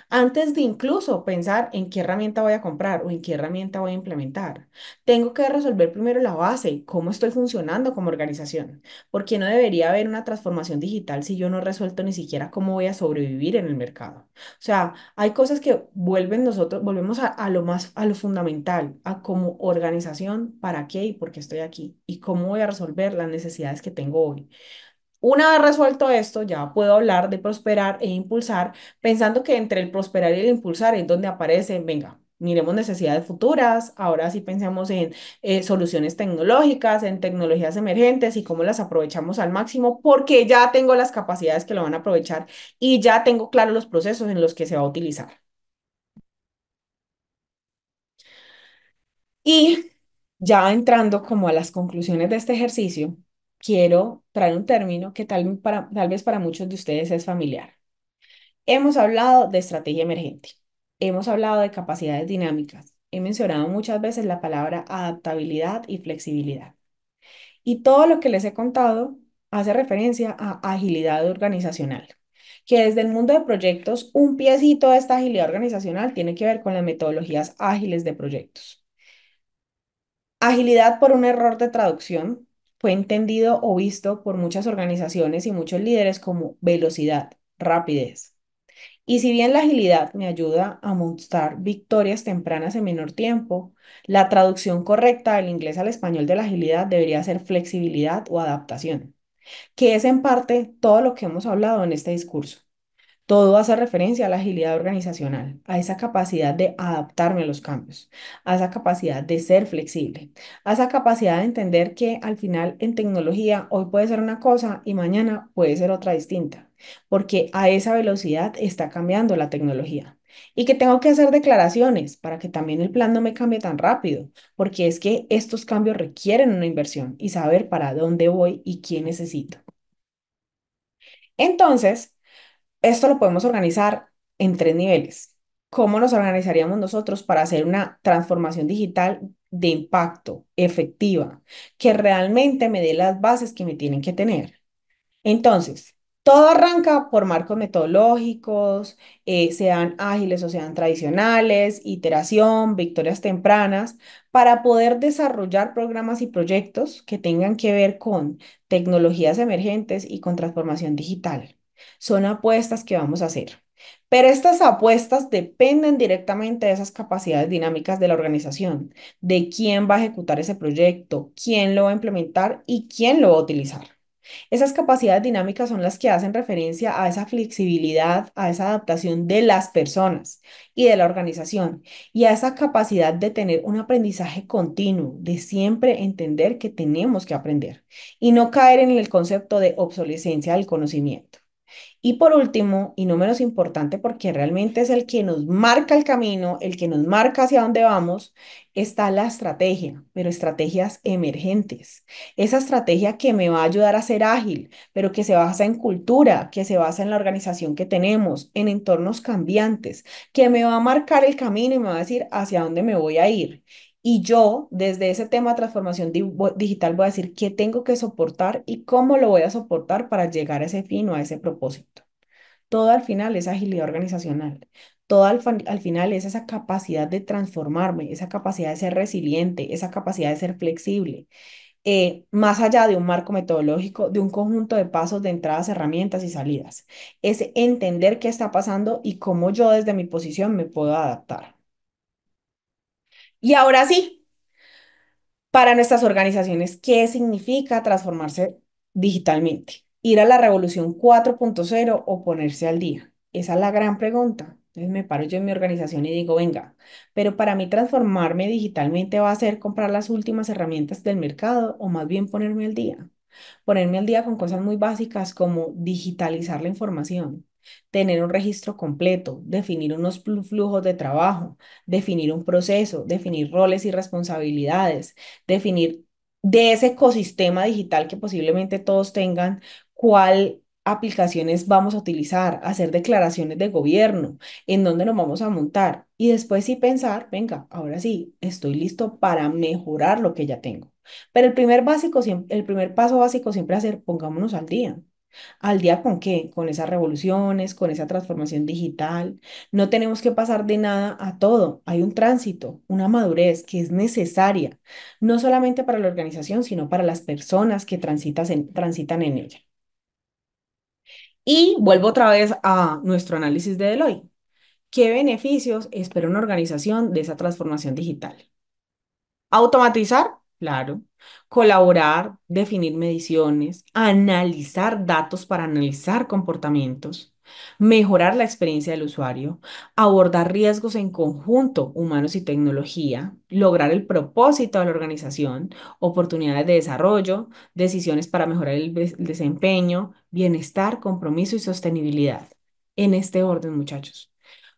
antes de incluso pensar en qué herramienta voy a comprar o en qué herramienta voy a implementar. Tengo que resolver primero la base, cómo estoy funcionando como organización, porque no debería haber una transformación digital si yo no he resuelto ni siquiera cómo voy a sobrevivir en el mercado. O sea, hay cosas que volvemos a lo más, a lo fundamental, a como organización, para qué y por qué estoy aquí y cómo voy a resolver las necesidades que tengo hoy. Una vez resuelto esto, ya puedo hablar de prosperar e impulsar, pensando que entre el prosperar y el impulsar es donde aparecen, venga, miremos necesidades futuras, ahora sí pensemos en soluciones tecnológicas, en tecnologías emergentes y cómo las aprovechamos al máximo, porque ya tengo las capacidades que lo van a aprovechar y ya tengo claros los procesos en los que se va a utilizar. Y ya entrando como a las conclusiones de este ejercicio, quiero traer un término que tal vez para muchos de ustedes es familiar. Hemos hablado de estrategia emergente, hemos hablado de capacidades dinámicas, he mencionado muchas veces la palabra adaptabilidad y flexibilidad. Y todo lo que les he contado hace referencia a agilidad organizacional, que desde el mundo de proyectos, un piecito de esta agilidad organizacional tiene que ver con las metodologías ágiles de proyectos. Agilidad por un error de traducción fue entendido o visto por muchas organizaciones y muchos líderes como velocidad, rapidez. Y si bien la agilidad me ayuda a mostrar victorias tempranas en menor tiempo, la traducción correcta del inglés al español de la agilidad debería ser flexibilidad o adaptación, que es en parte todo lo que hemos hablado en este discurso. Todo hace referencia a la agilidad organizacional, a esa capacidad de adaptarme a los cambios, a esa capacidad de ser flexible, a esa capacidad de entender que al final en tecnología hoy puede ser una cosa y mañana puede ser otra distinta, porque a esa velocidad está cambiando la tecnología. Y que tengo que hacer declaraciones para que también el plan no me cambie tan rápido, porque es que estos cambios requieren una inversión y saber para dónde voy y quién necesito. Entonces, esto lo podemos organizar en tres niveles. ¿Cómo nos organizaríamos nosotros para hacer una transformación digital de impacto, efectiva, que realmente me dé las bases que me tienen que tener? Entonces, todo arranca por marcos metodológicos, sean ágiles o sean tradicionales, iteración, victorias tempranas, para poder desarrollar programas y proyectos que tengan que ver con tecnologías emergentes y con transformación digital. Son apuestas que vamos a hacer. Pero estas apuestas dependen directamente de esas capacidades dinámicas de la organización, de quién va a ejecutar ese proyecto, quién lo va a implementar y quién lo va a utilizar. Esas capacidades dinámicas son las que hacen referencia a esa flexibilidad, a esa adaptación de las personas y de la organización y a esa capacidad de tener un aprendizaje continuo, de siempre entender que tenemos que aprender y no caer en el concepto de obsolescencia del conocimiento. Y por último, y no menos importante, porque realmente es el que nos marca el camino, el que nos marca hacia dónde vamos, está la estrategia, pero estrategias emergentes. Esa estrategia que me va a ayudar a ser ágil, pero que se basa en cultura, que se basa en la organización que tenemos, en entornos cambiantes, que me va a marcar el camino y me va a decir hacia dónde me voy a ir. Y yo, desde ese tema de transformación digital, voy a decir qué tengo que soportar y cómo lo voy a soportar para llegar a ese fin o a ese propósito. Todo al final es agilidad organizacional. Todo al final es esa capacidad de transformarme, esa capacidad de ser resiliente, esa capacidad de ser flexible, más allá de un marco metodológico, de un conjunto de pasos de entradas, herramientas y salidas. Es entender qué está pasando y cómo yo desde mi posición me puedo adaptar. Y ahora sí. Para nuestras organizaciones, ¿qué significa transformarse digitalmente? ¿Ir a la revolución 4.0 o ponerse al día? Esa es la gran pregunta. Entonces me paro yo en mi organización y digo, venga, pero para mí transformarme digitalmente va a ser comprar las últimas herramientas del mercado o más bien ponerme al día. Ponerme al día con cosas muy básicas como digitalizar la información, tener un registro completo, definir unos flujos de trabajo, definir un proceso, definir roles y responsabilidades, definir de ese ecosistema digital que posiblemente todos tengan, cuál aplicaciones vamos a utilizar, hacer declaraciones de gobierno, en dónde nos vamos a montar y después sí pensar, venga, ahora sí, estoy listo para mejorar lo que ya tengo. Pero el primer paso básico siempre es hacer, pongámonos al día. ¿Al día con qué? Con esas revoluciones, con esa transformación digital. No tenemos que pasar de nada a todo. Hay un tránsito, una madurez que es necesaria, no solamente para la organización, sino para las personas que transitan en ella. Y vuelvo otra vez a nuestro análisis de Deloitte. ¿Qué beneficios espera una organización de esa transformación digital? Automatizar, claro. Colaborar, definir mediciones, analizar datos para analizar comportamientos, mejorar la experiencia del usuario, abordar riesgos en conjunto, humanos y tecnología, lograr el propósito de la organización, oportunidades de desarrollo, decisiones para mejorar el desempeño, bienestar, compromiso y sostenibilidad. En este orden, muchachos.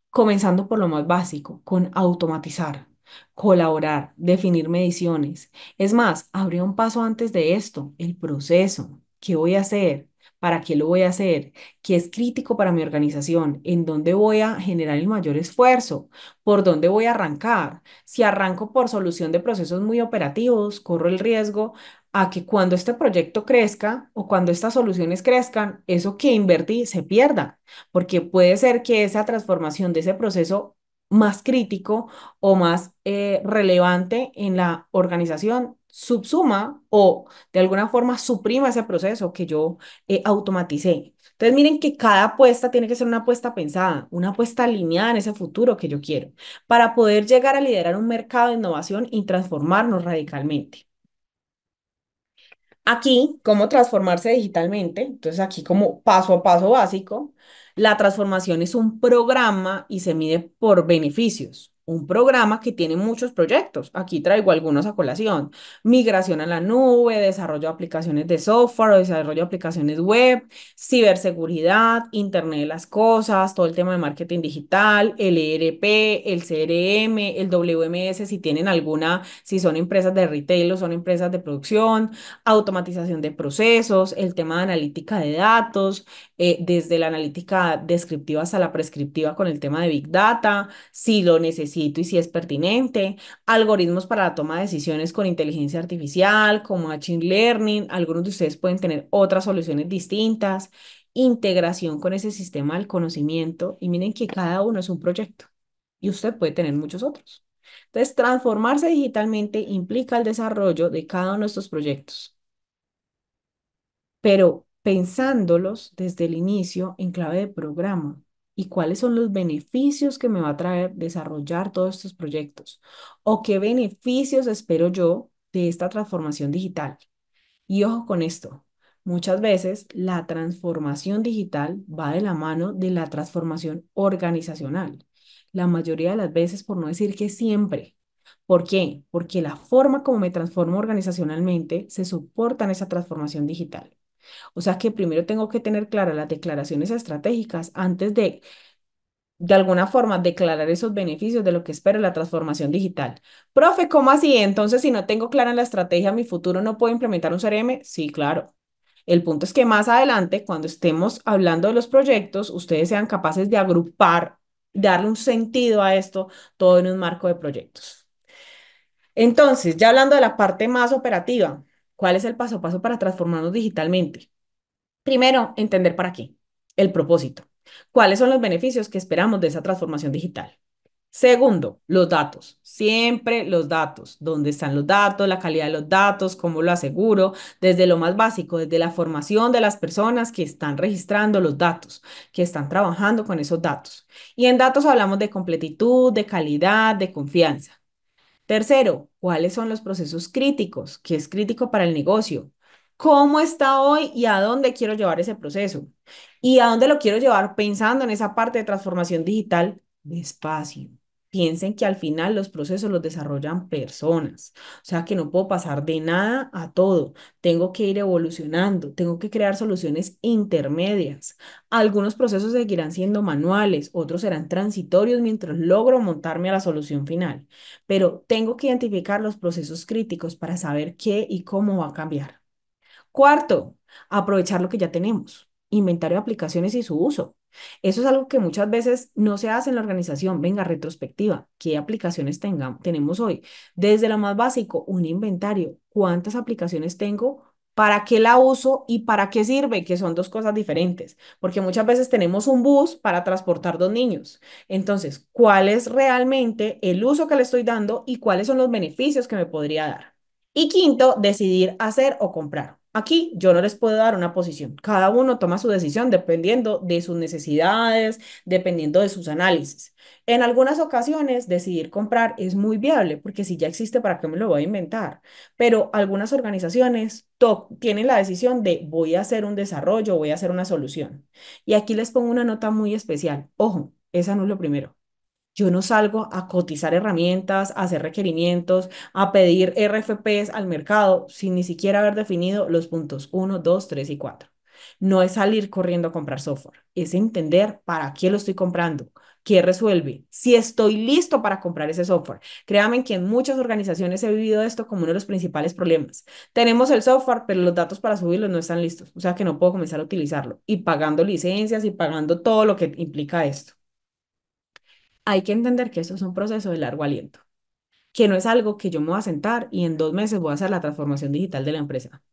Comenzando por lo más básico, con automatizar, colaborar, definir mediciones. Es más, habría un paso antes de esto, el proceso. ¿Qué voy a hacer? ¿Para qué lo voy a hacer? ¿Qué es crítico para mi organización? ¿En dónde voy a generar el mayor esfuerzo? ¿Por dónde voy a arrancar? Si arranco por solución de procesos muy operativos, corro el riesgo a que cuando este proyecto crezca o cuando estas soluciones crezcan, eso que invertí se pierda, porque puede ser que esa transformación de ese proceso más crítico o más relevante en la organización subsuma o de alguna forma suprima ese proceso que yo automaticé. Entonces, miren que cada apuesta tiene que ser una apuesta pensada, una apuesta alineada en ese futuro que yo quiero, para poder llegar a liderar un mercado de innovación y transformarnos radicalmente. Aquí, cómo transformarse digitalmente. Entonces, aquí como paso a paso básico, la transformación es un programa y se mide por beneficios. Un programa que tiene muchos proyectos. Aquí traigo algunos a colación. Migración a la nube, desarrollo de aplicaciones de software o desarrollo de aplicaciones web, ciberseguridad, Internet de las cosas, todo el tema de marketing digital, el ERP, el CRM, el WMS, si tienen alguna, si son empresas de retail o son empresas de producción, automatización de procesos, el tema de analítica de datos, desde la analítica descriptiva hasta la prescriptiva con el tema de Big Data, si lo necesito y si es pertinente, algoritmos para la toma de decisiones con inteligencia artificial, como Machine Learning, algunos de ustedes pueden tener otras soluciones distintas, integración con ese sistema del conocimiento, y miren que cada uno es un proyecto y usted puede tener muchos otros. Entonces, transformarse digitalmente implica el desarrollo de cada uno de estos proyectos, pero pensándolos desde el inicio en clave de programa y cuáles son los beneficios que me va a traer desarrollar todos estos proyectos o qué beneficios espero yo de esta transformación digital. Y ojo con esto, muchas veces la transformación digital va de la mano de la transformación organizacional. La mayoría de las veces, por no decir que siempre. ¿Por qué? Porque la forma como me transformo organizacionalmente se soporta en esa transformación digital. O sea que primero tengo que tener claras las declaraciones estratégicas antes de alguna forma, declarar esos beneficios de lo que espero la transformación digital. Profe, ¿cómo así? Entonces, si no tengo clara la estrategia, mi futuro no puedo implementar un CRM. Sí, claro. El punto es que más adelante, cuando estemos hablando de los proyectos, ustedes sean capaces de agrupar, darle un sentido a esto, todo en un marco de proyectos. Entonces, ya hablando de la parte más operativa, ¿cuál es el paso a paso para transformarnos digitalmente? Primero, entender para qué, el propósito. ¿Cuáles son los beneficios que esperamos de esa transformación digital? Segundo, los datos. Siempre los datos. ¿Dónde están los datos? La calidad de los datos, cómo lo aseguro, desde lo más básico, desde la formación de las personas que están registrando los datos, que están trabajando con esos datos. Y en datos hablamos de completitud, de calidad, de confianza. Tercero, ¿cuáles son los procesos críticos? ¿Qué es crítico para el negocio? ¿Cómo está hoy y a dónde quiero llevar ese proceso? ¿Y a dónde lo quiero llevar pensando en esa parte de transformación digital? Despacio. Piensen que al final los procesos los desarrollan personas. O sea que no puedo pasar de nada a todo. Tengo que ir evolucionando. Tengo que crear soluciones intermedias. Algunos procesos seguirán siendo manuales, otros serán transitorios mientras logro montarme a la solución final, pero tengo que identificar los procesos críticos para saber qué y cómo va a cambiar. Cuarto, aprovechar lo que ya tenemos, inventario de aplicaciones y su uso. Eso es algo que muchas veces no se hace en la organización. Venga, retrospectiva, ¿qué aplicaciones tenemos hoy? Desde lo más básico, un inventario. ¿Cuántas aplicaciones tengo? ¿Para qué la uso y para qué sirve? Que son dos cosas diferentes, porque muchas veces tenemos un bus para transportar dos niños. Entonces, ¿cuál es realmente el uso que le estoy dando y cuáles son los beneficios que me podría dar? Y quinto, decidir hacer o comprar. Aquí yo no les puedo dar una posición. Cada uno toma su decisión dependiendo de sus necesidades, dependiendo de sus análisis. En algunas ocasiones, decidir comprar es muy viable, porque si ya existe, ¿para qué me lo voy a inventar? Pero algunas organizaciones tienen la decisión de voy a hacer un desarrollo, voy a hacer una solución. Y aquí les pongo una nota muy especial. Ojo, esa no es lo primero. Yo no salgo a cotizar herramientas, a hacer requerimientos, a pedir RFPs al mercado sin ni siquiera haber definido los puntos uno, 2, 3 y 4. No es salir corriendo a comprar software, es entender para qué lo estoy comprando, qué resuelve, si estoy listo para comprar ese software. Créanme que en muchas organizaciones he vivido esto como uno de los principales problemas. Tenemos el software, pero los datos para subirlos no están listos, o sea que no puedo comenzar a utilizarlo y pagando licencias y pagando todo lo que implica esto. Hay que entender que esto es un proceso de largo aliento, que no es algo que yo me voy a sentar y en 2 meses voy a hacer la transformación digital de la empresa.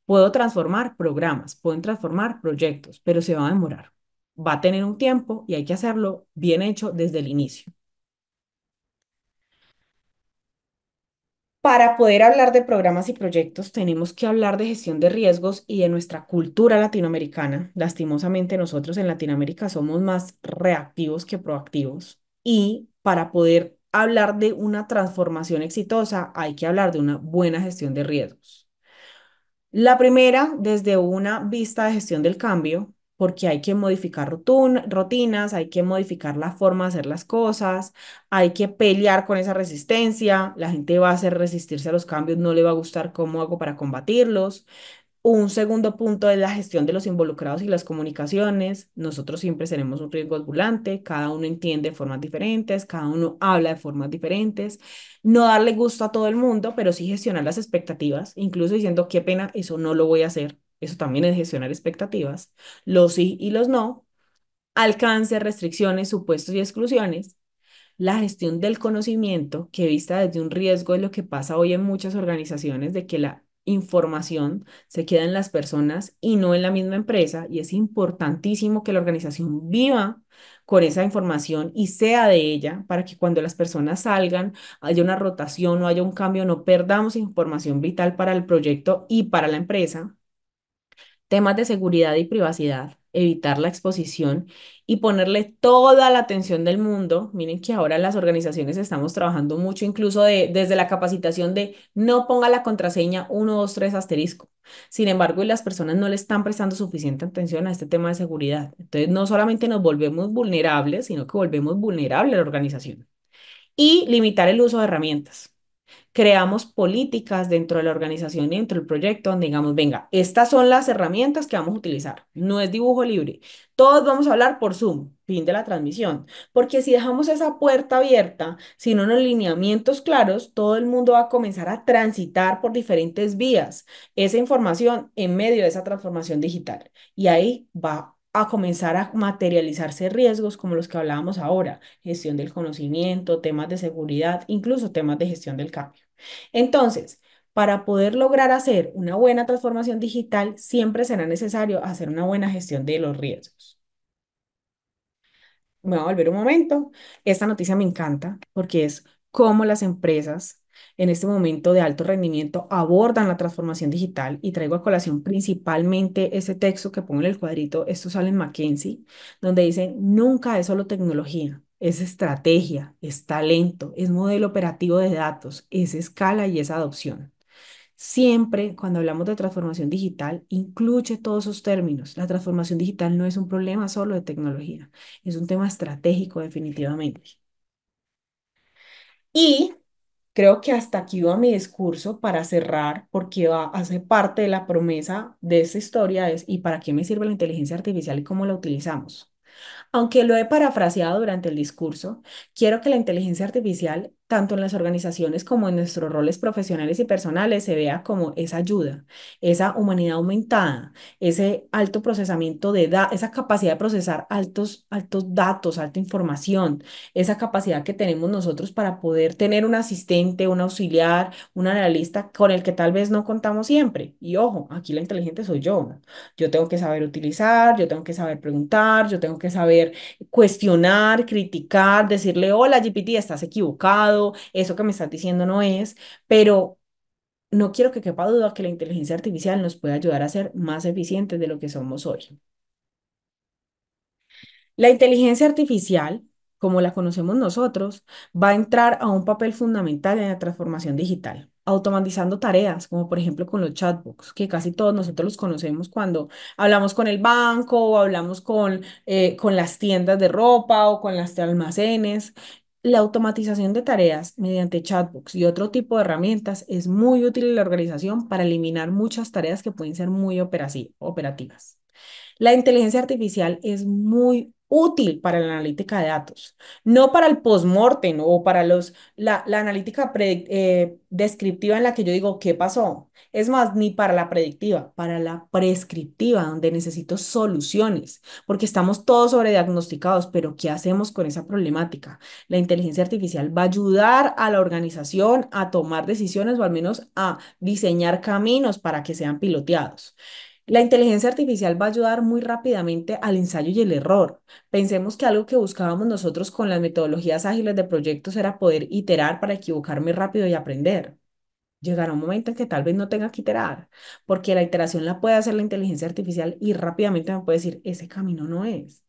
Puedo transformar programas, pueden transformar proyectos, pero se va a demorar. Va a tener un tiempo y hay que hacerlo bien hecho desde el inicio. Para poder hablar de programas y proyectos, tenemos que hablar de gestión de riesgos y de nuestra cultura latinoamericana. Lastimosamente, nosotros en Latinoamérica somos más reactivos que proactivos. Y para poder hablar de una transformación exitosa, hay que hablar de una buena gestión de riesgos. La primera, desde una vista de gestión del cambio, porque hay que modificar rutinas, hay que modificar la forma de hacer las cosas, hay que pelear con esa resistencia, la gente va a hacer resistirse a los cambios, no le va a gustar cómo hago para combatirlos. Un segundo punto es la gestión de los involucrados y las comunicaciones. Nosotros siempre tenemos un riesgo ambulante, cada uno entiende de formas diferentes, cada uno habla de formas diferentes. No darle gusto a todo el mundo, pero sí gestionar las expectativas, incluso diciendo qué pena, eso no lo voy a hacer. Eso también es gestionar expectativas, los sí y los no, alcance, restricciones, supuestos y exclusiones. La gestión del conocimiento, que vista desde un riesgo, es lo que pasa hoy en muchas organizaciones, de que la información se queda en las personas y no en la misma empresa, y es importantísimo que la organización viva con esa información y sea de ella para que cuando las personas salgan haya una rotación o haya un cambio, no perdamos información vital para el proyecto y para la empresa. Temas de seguridad y privacidad, evitar la exposición y ponerle toda la atención del mundo. Miren que ahora las organizaciones estamos trabajando mucho, incluso desde la capacitación de no ponga la contraseña 123 asterisco. Sin embargo, y las personas no le están prestando suficiente atención a este tema de seguridad. Entonces, no solamente nos volvemos vulnerables, sino que volvemos vulnerable a la organización. Y limitar el uso de herramientas. Creamos políticas dentro de la organización y dentro del proyecto donde digamos, venga, estas son las herramientas que vamos a utilizar. No es dibujo libre. Todos vamos a hablar por Zoom, fin de la transmisión. Porque si dejamos esa puerta abierta, sin unos lineamientos claros, todo el mundo va a comenzar a transitar por diferentes vías esa información en medio de esa transformación digital. Y ahí va a comenzar a materializarse riesgos como los que hablábamos ahora, gestión del conocimiento, temas de seguridad, incluso temas de gestión del cambio. Entonces, para poder lograr hacer una buena transformación digital, siempre será necesario hacer una buena gestión de los riesgos. Me voy a volver un momento. Esta noticia me encanta porque es cómo las empresas en este momento de alto rendimiento abordan la transformación digital y traigo a colación principalmente ese texto que pongo en el cuadrito, esto sale en McKinsey, donde dice, nunca es solo tecnología, es estrategia, es talento, es modelo operativo de datos, es escala y es adopción. Siempre cuando hablamos de transformación digital, incluye todos esos términos. La transformación digital no es un problema solo de tecnología, es un tema estratégico definitivamente. Y creo que hasta aquí va mi discurso para cerrar, porque hace parte de la promesa de esta historia es ¿y para qué me sirve la inteligencia artificial y cómo la utilizamos? Aunque lo he parafraseado durante el discurso, quiero que la inteligencia artificial tanto en las organizaciones como en nuestros roles profesionales y personales, se vea como esa ayuda, esa humanidad aumentada, ese alto procesamiento de datos, esa capacidad de procesar altos datos, alta información, esa capacidad que tenemos nosotros para poder tener un asistente, un auxiliar, un analista con el que tal vez no contamos siempre. Y ojo, aquí la inteligente soy yo. Yo tengo que saber utilizar, yo tengo que saber preguntar, yo tengo que saber cuestionar, criticar, decirle, hola GPT, estás equivocado, eso que me estás diciendo no es, pero no quiero que quepa duda que la inteligencia artificial nos puede ayudar a ser más eficientes de lo que somos hoy. La inteligencia artificial, como la conocemos nosotros, va a entrar a un papel fundamental en la transformación digital, automatizando tareas, como por ejemplo con los chatbots, que casi todos nosotros los conocemos cuando hablamos con el banco o hablamos con las tiendas de ropa o con las almacenes. La automatización de tareas mediante chatbots y otro tipo de herramientas es muy útil en la organización para eliminar muchas tareas que pueden ser muy operativas. La inteligencia artificial es muy útil para la analítica de datos, no para el postmortem o para la analítica descriptiva en la que yo digo, ¿qué pasó? Es más, ni para la predictiva, para la prescriptiva, donde necesito soluciones, porque estamos todos sobrediagnosticados, pero ¿qué hacemos con esa problemática? La inteligencia artificial va a ayudar a la organización a tomar decisiones o al menos a diseñar caminos para que sean piloteados. La inteligencia artificial va a ayudar muy rápidamente al ensayo y el error. Pensemos que algo que buscábamos nosotros con las metodologías ágiles de proyectos era poder iterar para equivocarme rápido y aprender. Llegará un momento en que tal vez no tenga que iterar, porque la iteración la puede hacer la inteligencia artificial y rápidamente me puede decir, ese camino no es.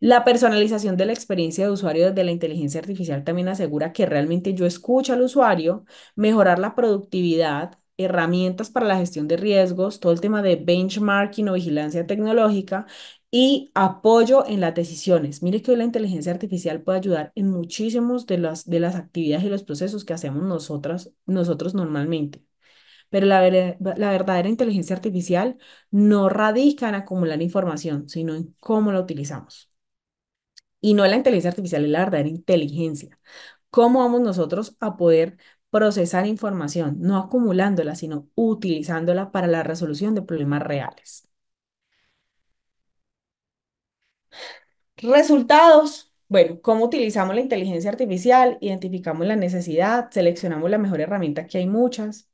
La personalización de la experiencia de usuario desde la inteligencia artificial también asegura que realmente yo escucho al usuario, mejorar la productividad, herramientas para la gestión de riesgos, todo el tema de benchmarking o vigilancia tecnológica y apoyo en las decisiones. Mire que hoy la inteligencia artificial puede ayudar en muchísimos de las actividades y los procesos que hacemos nosotros normalmente. Pero la verdadera inteligencia artificial no radica en acumular información, sino en cómo la utilizamos. Y no la inteligencia artificial, es la verdadera inteligencia. ¿Cómo vamos nosotros a poder procesar información, no acumulándola, sino utilizándola para la resolución de problemas reales? Resultados. Bueno, ¿cómo utilizamos la inteligencia artificial? Identificamos la necesidad, seleccionamos la mejor herramienta, que hay muchas.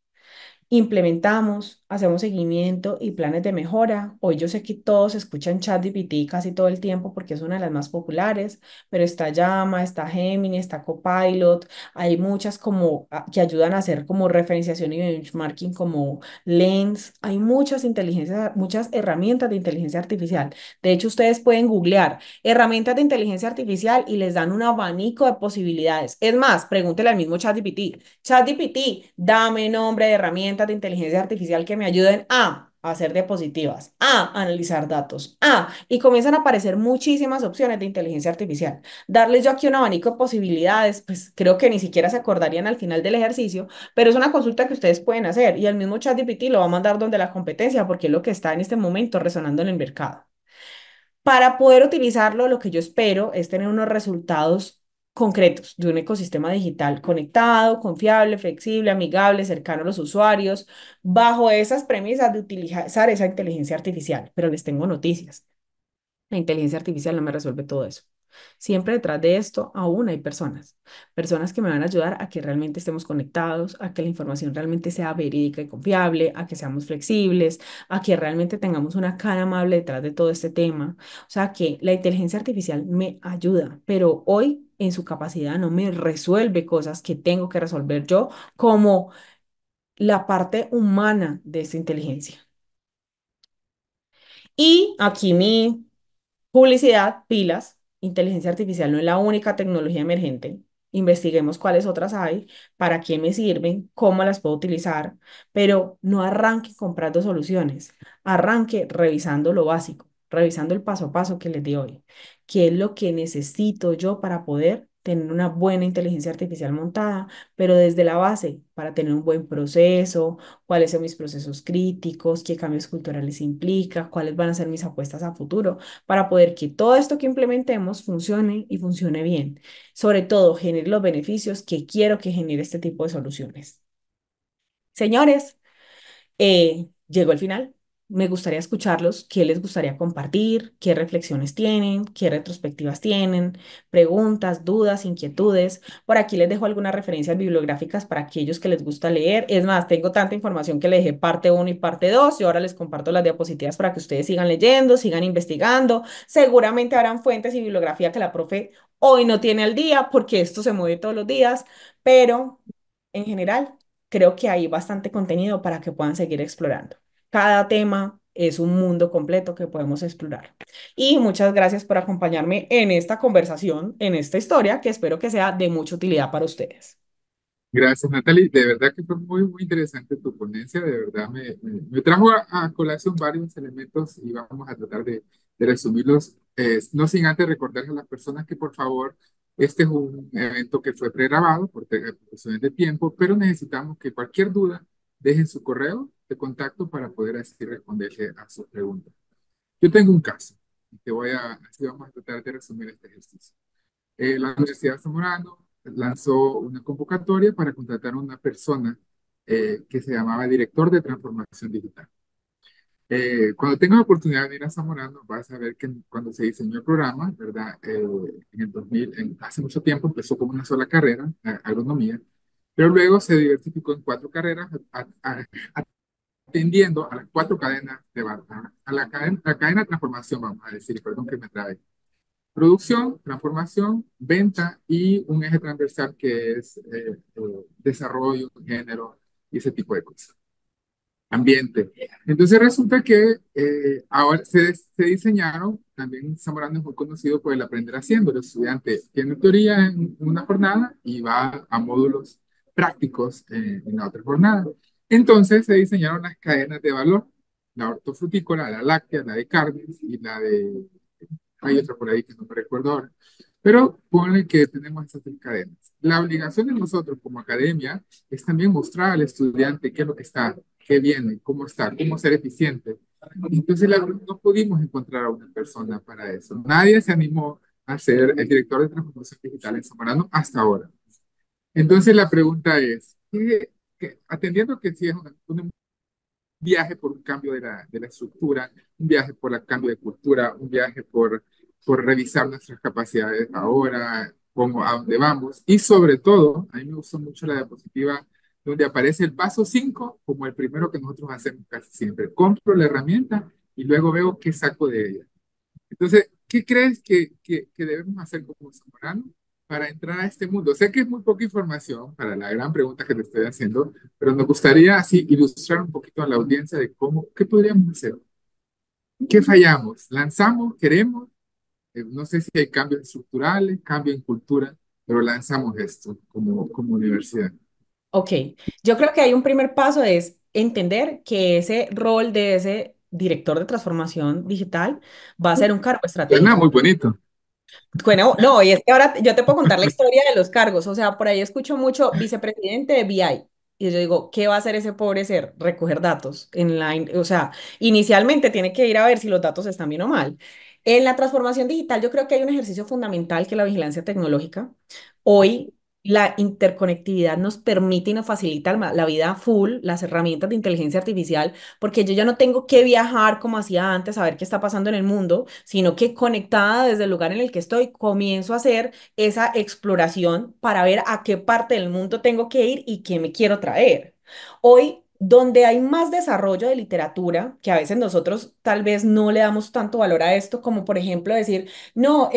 Implementamos, hacemos seguimiento y planes de mejora. Hoy yo sé que todos escuchan ChatGPT casi todo el tiempo porque es una de las más populares, pero está Llama, está Gemini, está Copilot. Hay muchas como que ayudan a hacer como referenciación y benchmarking como Lens. Hay muchas muchas herramientas de inteligencia artificial. De hecho, ustedes pueden googlear herramientas de inteligencia artificial y les dan un abanico de posibilidades. Es más, pregúntele al mismo ChatGPT. ChatGPT, dame nombre de herramientas de inteligencia artificial que me ayuden a hacer diapositivas, a analizar datos, y comienzan a aparecer muchísimas opciones de inteligencia artificial. Darles yo aquí un abanico de posibilidades, pues creo que ni siquiera se acordarían al final del ejercicio, pero es una consulta que ustedes pueden hacer y el mismo ChatGPT lo va a mandar donde la competencia porque es lo que está en este momento resonando en el mercado. Para poder utilizarlo, lo que yo espero es tener unos resultados concretos de un ecosistema digital conectado, confiable, flexible, amigable, cercano a los usuarios, bajo esas premisas de utilizar esa inteligencia artificial. Pero les tengo noticias. La inteligencia artificial no me resuelve todo eso. Siempre detrás de esto aún hay personas, personas que me van a ayudar a que realmente estemos conectados, a que la información realmente sea verídica y confiable, a que seamos flexibles, a que realmente tengamos una cara amable detrás de todo este tema. O sea, que la inteligencia artificial me ayuda, pero hoy en su capacidad no me resuelve cosas que tengo que resolver yo como la parte humana de esta inteligencia. Y aquí publicidad, pilas, inteligencia artificial no es la única tecnología emergente. Investiguemos cuáles otras hay, para qué me sirven, cómo las puedo utilizar, pero no arranque comprando soluciones, arranque revisando lo básico, revisando el paso a paso que les di hoy. ¿Qué es lo que necesito yo para poder tener una buena inteligencia artificial montada, pero desde la base, para tener un buen proceso, cuáles son mis procesos críticos, qué cambios culturales implica, cuáles van a ser mis apuestas a futuro, para poder que todo esto que implementemos funcione y funcione bien. Sobre todo, genere los beneficios que quiero que genere este tipo de soluciones. Señores, llegó el final. Me gustaría escucharlos, qué les gustaría compartir, qué reflexiones tienen, qué retrospectivas tienen, preguntas, dudas, inquietudes. Por aquí les dejo algunas referencias bibliográficas para aquellos que les gusta leer. Es más, tengo tanta información que les dejé parte uno y parte 2 y ahora les comparto las diapositivas para que ustedes sigan leyendo, sigan investigando. Seguramente habrán fuentes y bibliografía que la profe hoy no tiene al día porque esto se mueve todos los días, pero en general creo que hay bastante contenido para que puedan seguir explorando. Cada tema es un mundo completo que podemos explorar. Y muchas gracias por acompañarme en esta conversación, en esta historia, que espero que sea de mucha utilidad para ustedes. Gracias, Natalie. De verdad que fue muy, muy interesante tu ponencia. De verdad me trajo a colación varios elementos y vamos a tratar de resumirlos. No sin antes recordarles a las personas que, por favor, este es un evento que fue pregrabado por cuestiones de tiempo, pero necesitamos que cualquier duda dejen su correo de contacto para poder así responderle a sus preguntas. Yo tengo un caso y así vamos a tratar de resumir este ejercicio. La Universidad Zamorano lanzó una convocatoria para contratar a una persona que se llamaba director de transformación digital. Cuando tengas la oportunidad de ir a Zamorano, vas a ver que cuando se diseñó el programa, ¿verdad? En el 2000, hace mucho tiempo, empezó como una sola carrera, agronomía, pero luego se diversificó en cuatro carreras, atendiendo a las cuatro cadenas de valor, a la cadena de transformación, vamos a decir, perdón que me trae. Producción, transformación, venta y un eje transversal que es desarrollo, género y ese tipo de cosas. Ambiente. Entonces resulta que ahora se diseñaron, también Zamorano es muy conocido por el aprender haciendo. El estudiante tiene teoría en una jornada y va a módulos prácticos en la otra jornada. Entonces se diseñaron las cadenas de valor, la hortofrutícola, la láctea, la de carnes y la de hay otra por ahí que no me recuerdo ahora. Pero ponle que tenemos esas tres cadenas. La obligación de nosotros como academia es también mostrar al estudiante qué es lo que está, qué viene, cómo está, cómo ser eficiente. Entonces no pudimos encontrar a una persona para eso. Nadie se animó a ser el director de transformación digital en Zamorano hasta ahora. Entonces la pregunta es, atendiendo que sí es una viaje por un cambio de la estructura, un viaje por el cambio de cultura, un viaje por revisar nuestras capacidades ahora, cómo, a dónde vamos. Y sobre todo, a mí me gustó mucho la diapositiva donde aparece el paso 5 como el primero que nosotros hacemos casi siempre. Compro la herramienta y luego veo qué saco de ella. Entonces, ¿qué crees que debemos hacer como zamorano para entrar a este mundo? Sé que es muy poca información para la gran pregunta que te estoy haciendo, pero nos gustaría así ilustrar un poquito a la audiencia de qué podríamos hacer. ¿Qué fallamos? ¿Lanzamos? ¿Queremos? No sé si hay cambios estructurales, cambio en cultura, pero lanzamos esto como universidad. Ok, yo creo que hay un primer paso es entender que ese rol de ese director de transformación digital va a ser un cargo Suena muy estratégico. bonito. Bueno, no, y es que ahora yo te puedo contar la historia de los cargos. O sea, por ahí escucho mucho vicepresidente de BI. Y yo digo, ¿qué va a hacer ese pobre ser? Recoger datos. O sea, inicialmente tiene que ir a ver si los datos están bien o mal. En la transformación digital, yo creo que hay un ejercicio fundamental que es la vigilancia tecnológica. Hoy, la interconectividad nos permite y nos facilita la vida full, las herramientas de inteligencia artificial, porque yo ya no tengo que viajar como hacía antes a ver qué está pasando en el mundo, sino que conectada desde el lugar en el que estoy, comienzo a hacer esa exploración para ver a qué parte del mundo tengo que ir y qué me quiero traer. Hoy, donde hay más desarrollo de literatura, que a veces nosotros tal vez no le damos tanto valor a esto, como por ejemplo decir, no,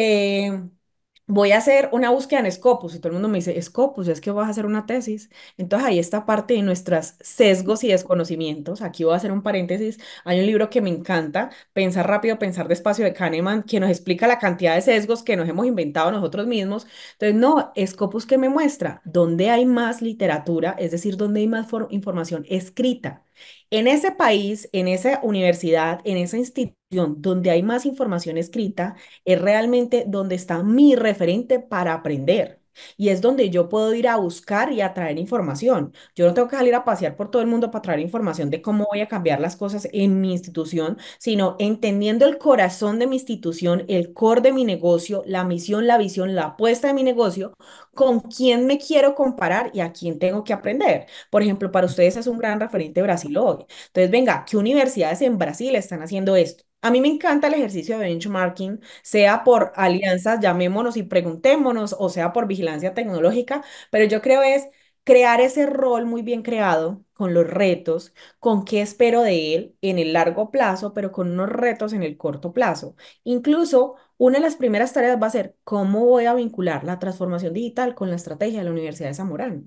voy a hacer una búsqueda en Scopus y todo el mundo me dice, Scopus, es que vas a hacer una tesis. Entonces ahí está parte de nuestros sesgos y desconocimientos. Aquí voy a hacer un paréntesis. Hay un libro que me encanta, Pensar rápido, pensar despacio de Kahneman, que nos explica la cantidad de sesgos que nos hemos inventado nosotros mismos. Entonces, no, Scopus que me muestra dónde hay más literatura, es decir, dónde hay más información escrita. En ese país, en esa universidad, en esa institución donde hay más información escrita, es realmente donde está mi referente para aprender. y es donde yo puedo ir a buscar y a traer información. Yo no tengo que salir a pasear por todo el mundo para traer información de cómo voy a cambiar las cosas en mi institución, sino entendiendo el corazón de mi institución, el core de mi negocio, la misión, la visión, la apuesta de mi negocio, con quién me quiero comparar y a quién tengo que aprender. Por ejemplo, para ustedes es un gran referente Brasil hoy. Entonces, venga, ¿qué universidades en Brasil están haciendo esto? A mí me encanta el ejercicio de benchmarking, sea por alianzas, llamémonos y preguntémonos, o sea por vigilancia tecnológica, pero yo creo es crear ese rol muy bien creado con los retos, con qué espero de él en el largo plazo, pero con unos retos en el corto plazo. Incluso una de las primeras tareas va a ser cómo voy a vincular la transformación digital con la estrategia de la Universidad de Zamorano.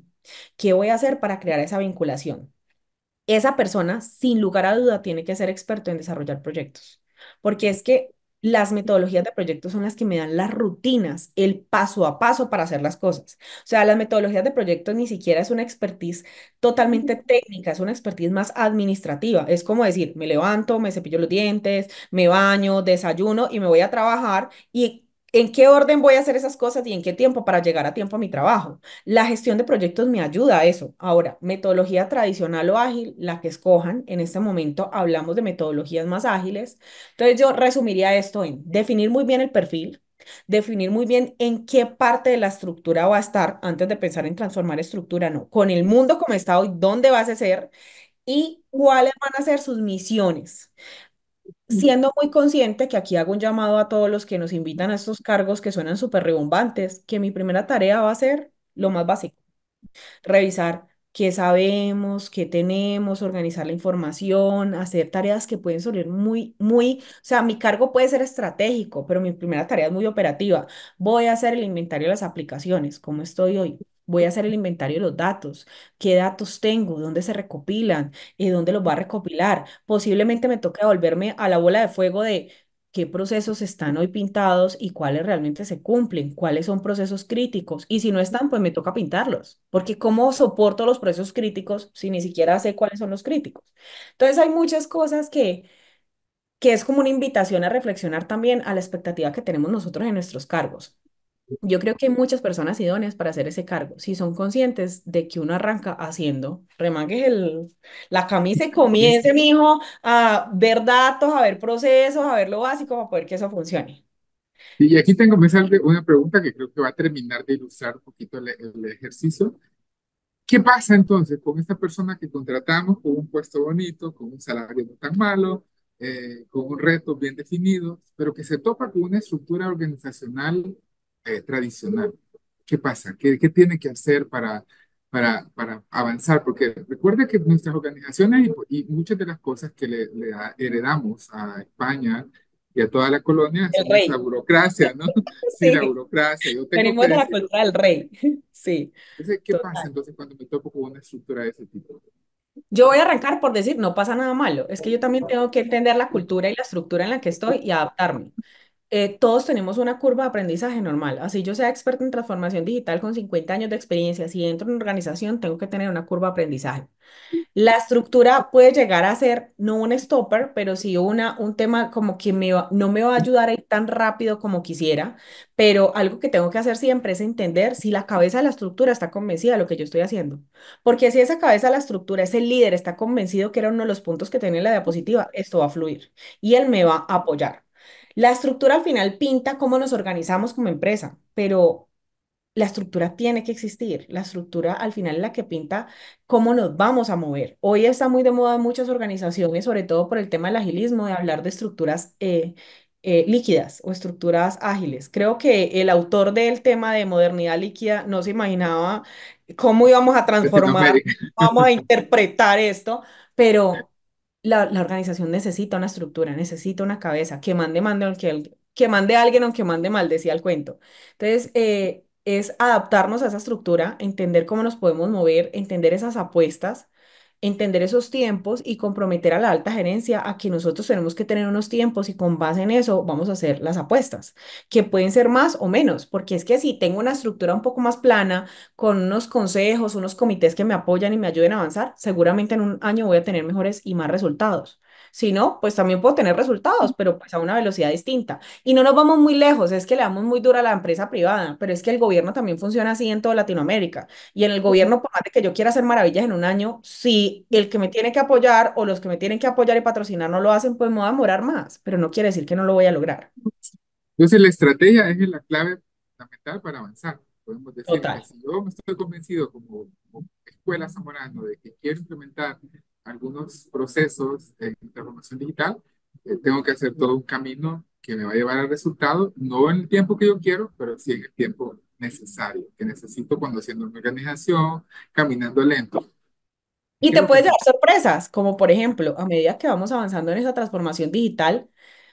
¿Qué voy a hacer para crear esa vinculación? Esa persona, sin lugar a duda, tiene que ser experto en desarrollar proyectos, porque es que las metodologías de proyectos son las que me dan las rutinas, el paso a paso para hacer las cosas. O sea, las metodologías de proyectos ni siquiera es una expertise totalmente técnica, es una expertise más administrativa. Es como decir, me levanto, me cepillo los dientes, me baño, desayuno y me voy a trabajar y en qué orden voy a hacer esas cosas y en qué tiempo para llegar a tiempo a mi trabajo. La gestión de proyectos me ayuda a eso. Ahora, metodología tradicional o ágil, la que escojan. En este momento hablamos de metodologías más ágiles. Entonces yo resumiría esto en definir muy bien el perfil, definir muy bien en qué parte de la estructura va a estar antes de pensar en transformar estructura, no, con el mundo como está hoy, dónde vas a ser y cuáles van a ser sus misiones, siendo muy consciente que aquí hago un llamado a todos los que nos invitan a estos cargos que suenan súper rebombantes, que mi primera tarea va a ser lo más básico, revisar qué sabemos, qué tenemos, organizar la información, hacer tareas que pueden salir o sea, mi cargo puede ser estratégico, pero mi primera tarea es muy operativa. Voy a hacer el inventario de las aplicaciones, ¿cómo estoy hoy? Voy a hacer el inventario de los datos, qué datos tengo, dónde se recopilan, dónde los voy a recopilar. Posiblemente me toque volverme a la bola de fuego de qué procesos están hoy pintados y cuáles realmente se cumplen, cuáles son procesos críticos. Y si no están, pues me toca pintarlos, porque ¿cómo soporto los procesos críticos si ni siquiera sé cuáles son los críticos? Entonces hay muchas cosas que es como una invitación a reflexionar también a la expectativa que tenemos nosotros en nuestros cargos. Yo creo que hay muchas personas idóneas para hacer ese cargo, si son conscientes de que uno arranca haciendo, remangue la camisa y comience, mijo, a ver datos, a ver procesos, a ver lo básico para poder que eso funcione. Y aquí tengo que hacerle una pregunta que creo que va a terminar de ilustrar un poquito el ejercicio. ¿Qué pasa entonces con esta persona que contratamos con un puesto bonito, con un salario no tan malo, con un reto bien definido, pero que se topa con una estructura organizacional tradicional? ¿Qué pasa? ¿Qué tiene que hacer para avanzar? Porque recuerda que nuestras organizaciones y muchas de las cosas que heredamos a España y a toda la colonia El son esa rey. burocracia, ¿no? Sí, la Sí, burocracia. Yo tengo que venimos de la decirlo. cultura del rey. Sí, Entonces, ¿qué pasa total. entonces cuando me topo con una estructura de ese tipo? Yo voy a arrancar por decir, no pasa nada malo. Es que yo también tengo que entender la cultura y la estructura en la que estoy y adaptarme. Todos tenemos una curva de aprendizaje normal. Así yo sea experto en transformación digital con 50 años de experiencia, si entro en una organización, tengo que tener una curva de aprendizaje. La estructura puede llegar a ser no un stopper, pero sí un tema como que no me va a ayudar a ir tan rápido como quisiera, pero algo que tengo que hacer siempre es entender si la cabeza de la estructura está convencida de lo que yo estoy haciendo. Porque si esa cabeza de la estructura, ese líder está convencido que era uno de los puntos que tenía en la diapositiva, esto va a fluir y él me va a apoyar. La estructura al final pinta cómo nos organizamos como empresa, pero la estructura tiene que existir. La estructura al final es la que pinta cómo nos vamos a mover. Hoy está muy de moda en muchas organizaciones, sobre todo por el tema del agilismo, de hablar de estructuras líquidas o estructuras ágiles. Creo que el autor del tema de modernidad líquida no se imaginaba cómo íbamos a transformar, Latinoamérica. vamos a interpretar esto, pero la organización necesita una estructura, necesita una cabeza que mande, que mande a alguien aunque mande mal, decía el cuento. Entonces, es adaptarnos a esa estructura, entender cómo nos podemos mover, entender esas apuestas, entender esos tiempos y comprometer a la alta gerencia a que nosotros tenemos que tener unos tiempos y con base en eso vamos a hacer las apuestas, que pueden ser más o menos, porque es que si tengo una estructura un poco más plana, con unos consejos, unos comités que me apoyan y me ayuden a avanzar, seguramente en un año voy a tener mejores y más resultados. Si no, pues también puedo tener resultados, pero pues a una velocidad distinta. Y no nos vamos muy lejos, es que le damos muy duro a la empresa privada, pero es que el gobierno también funciona así en toda Latinoamérica. Y en el gobierno, por más de que yo quiera hacer maravillas en un año, si el que me tiene que apoyar o los que me tienen que apoyar y patrocinar no lo hacen, pues me va a demorar más, pero no quiere decir que no lo voy a lograr. Entonces, la estrategia es la clave fundamental para avanzar. Podemos decir, mira, Total. si yo me estoy convencido como escuela zamorano de que quiero implementar algunos procesos de transformación digital, tengo que hacer todo un camino que me va a llevar al resultado, no en el tiempo que yo quiero, pero sí en el tiempo necesario, que necesito cuando haciendo una organización, caminando lento. Y ¿Qué es te lo que puedes hacemos? llevar sorpresas, como por ejemplo, a medida que vamos avanzando en esa transformación digital,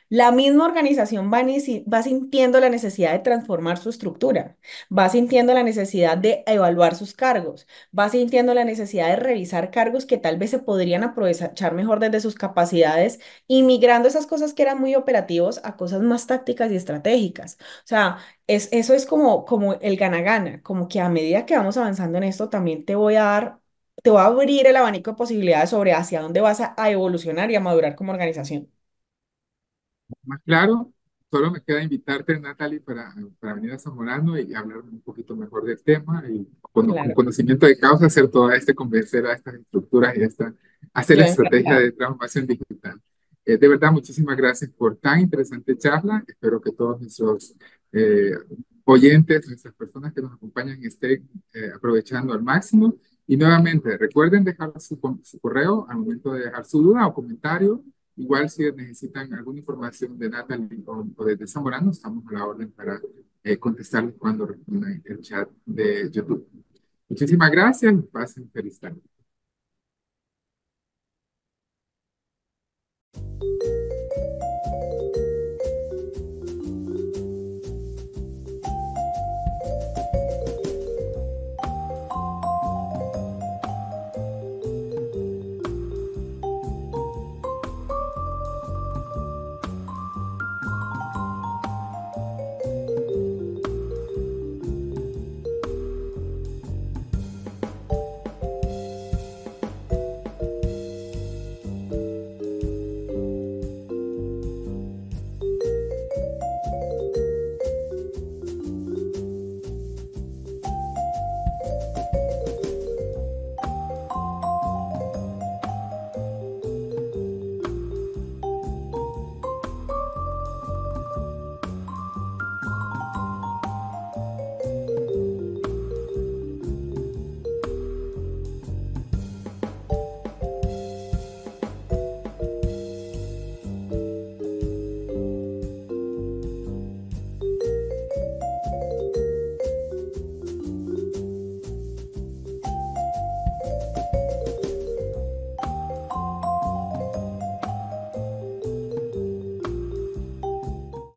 la misma organización va sintiendo la necesidad de transformar su estructura, va sintiendo la necesidad de evaluar sus cargos, va sintiendo la necesidad de revisar cargos que tal vez se podrían aprovechar mejor desde sus capacidades y migrando esas cosas que eran muy operativos a cosas más tácticas y estratégicas. O sea, eso es como el gana-gana, como que a medida que vamos avanzando en esto, también te voy a abrir el abanico de posibilidades sobre hacia dónde vas a evolucionar y a madurar como organización. Más claro, solo me queda invitarte, Natalie, para venir a Zamorano y hablar un poquito mejor del tema y con Claro, conocimiento de causa hacer toda convencer a estas estructuras y hacer la yo estrategia encantada. de transformación digital. De verdad, muchísimas gracias por tan interesante charla. Espero que todos nuestros eh, oyentes, nuestras personas que nos acompañan estén aprovechando al máximo. Y nuevamente, recuerden dejar su correo al momento de dejar su duda o comentario. Igual si necesitan alguna información de Natalie o de Zamorano, estamos a la orden para contestarles cuando respondan el chat de YouTube. Muchísimas gracias y pasen feliz tarde.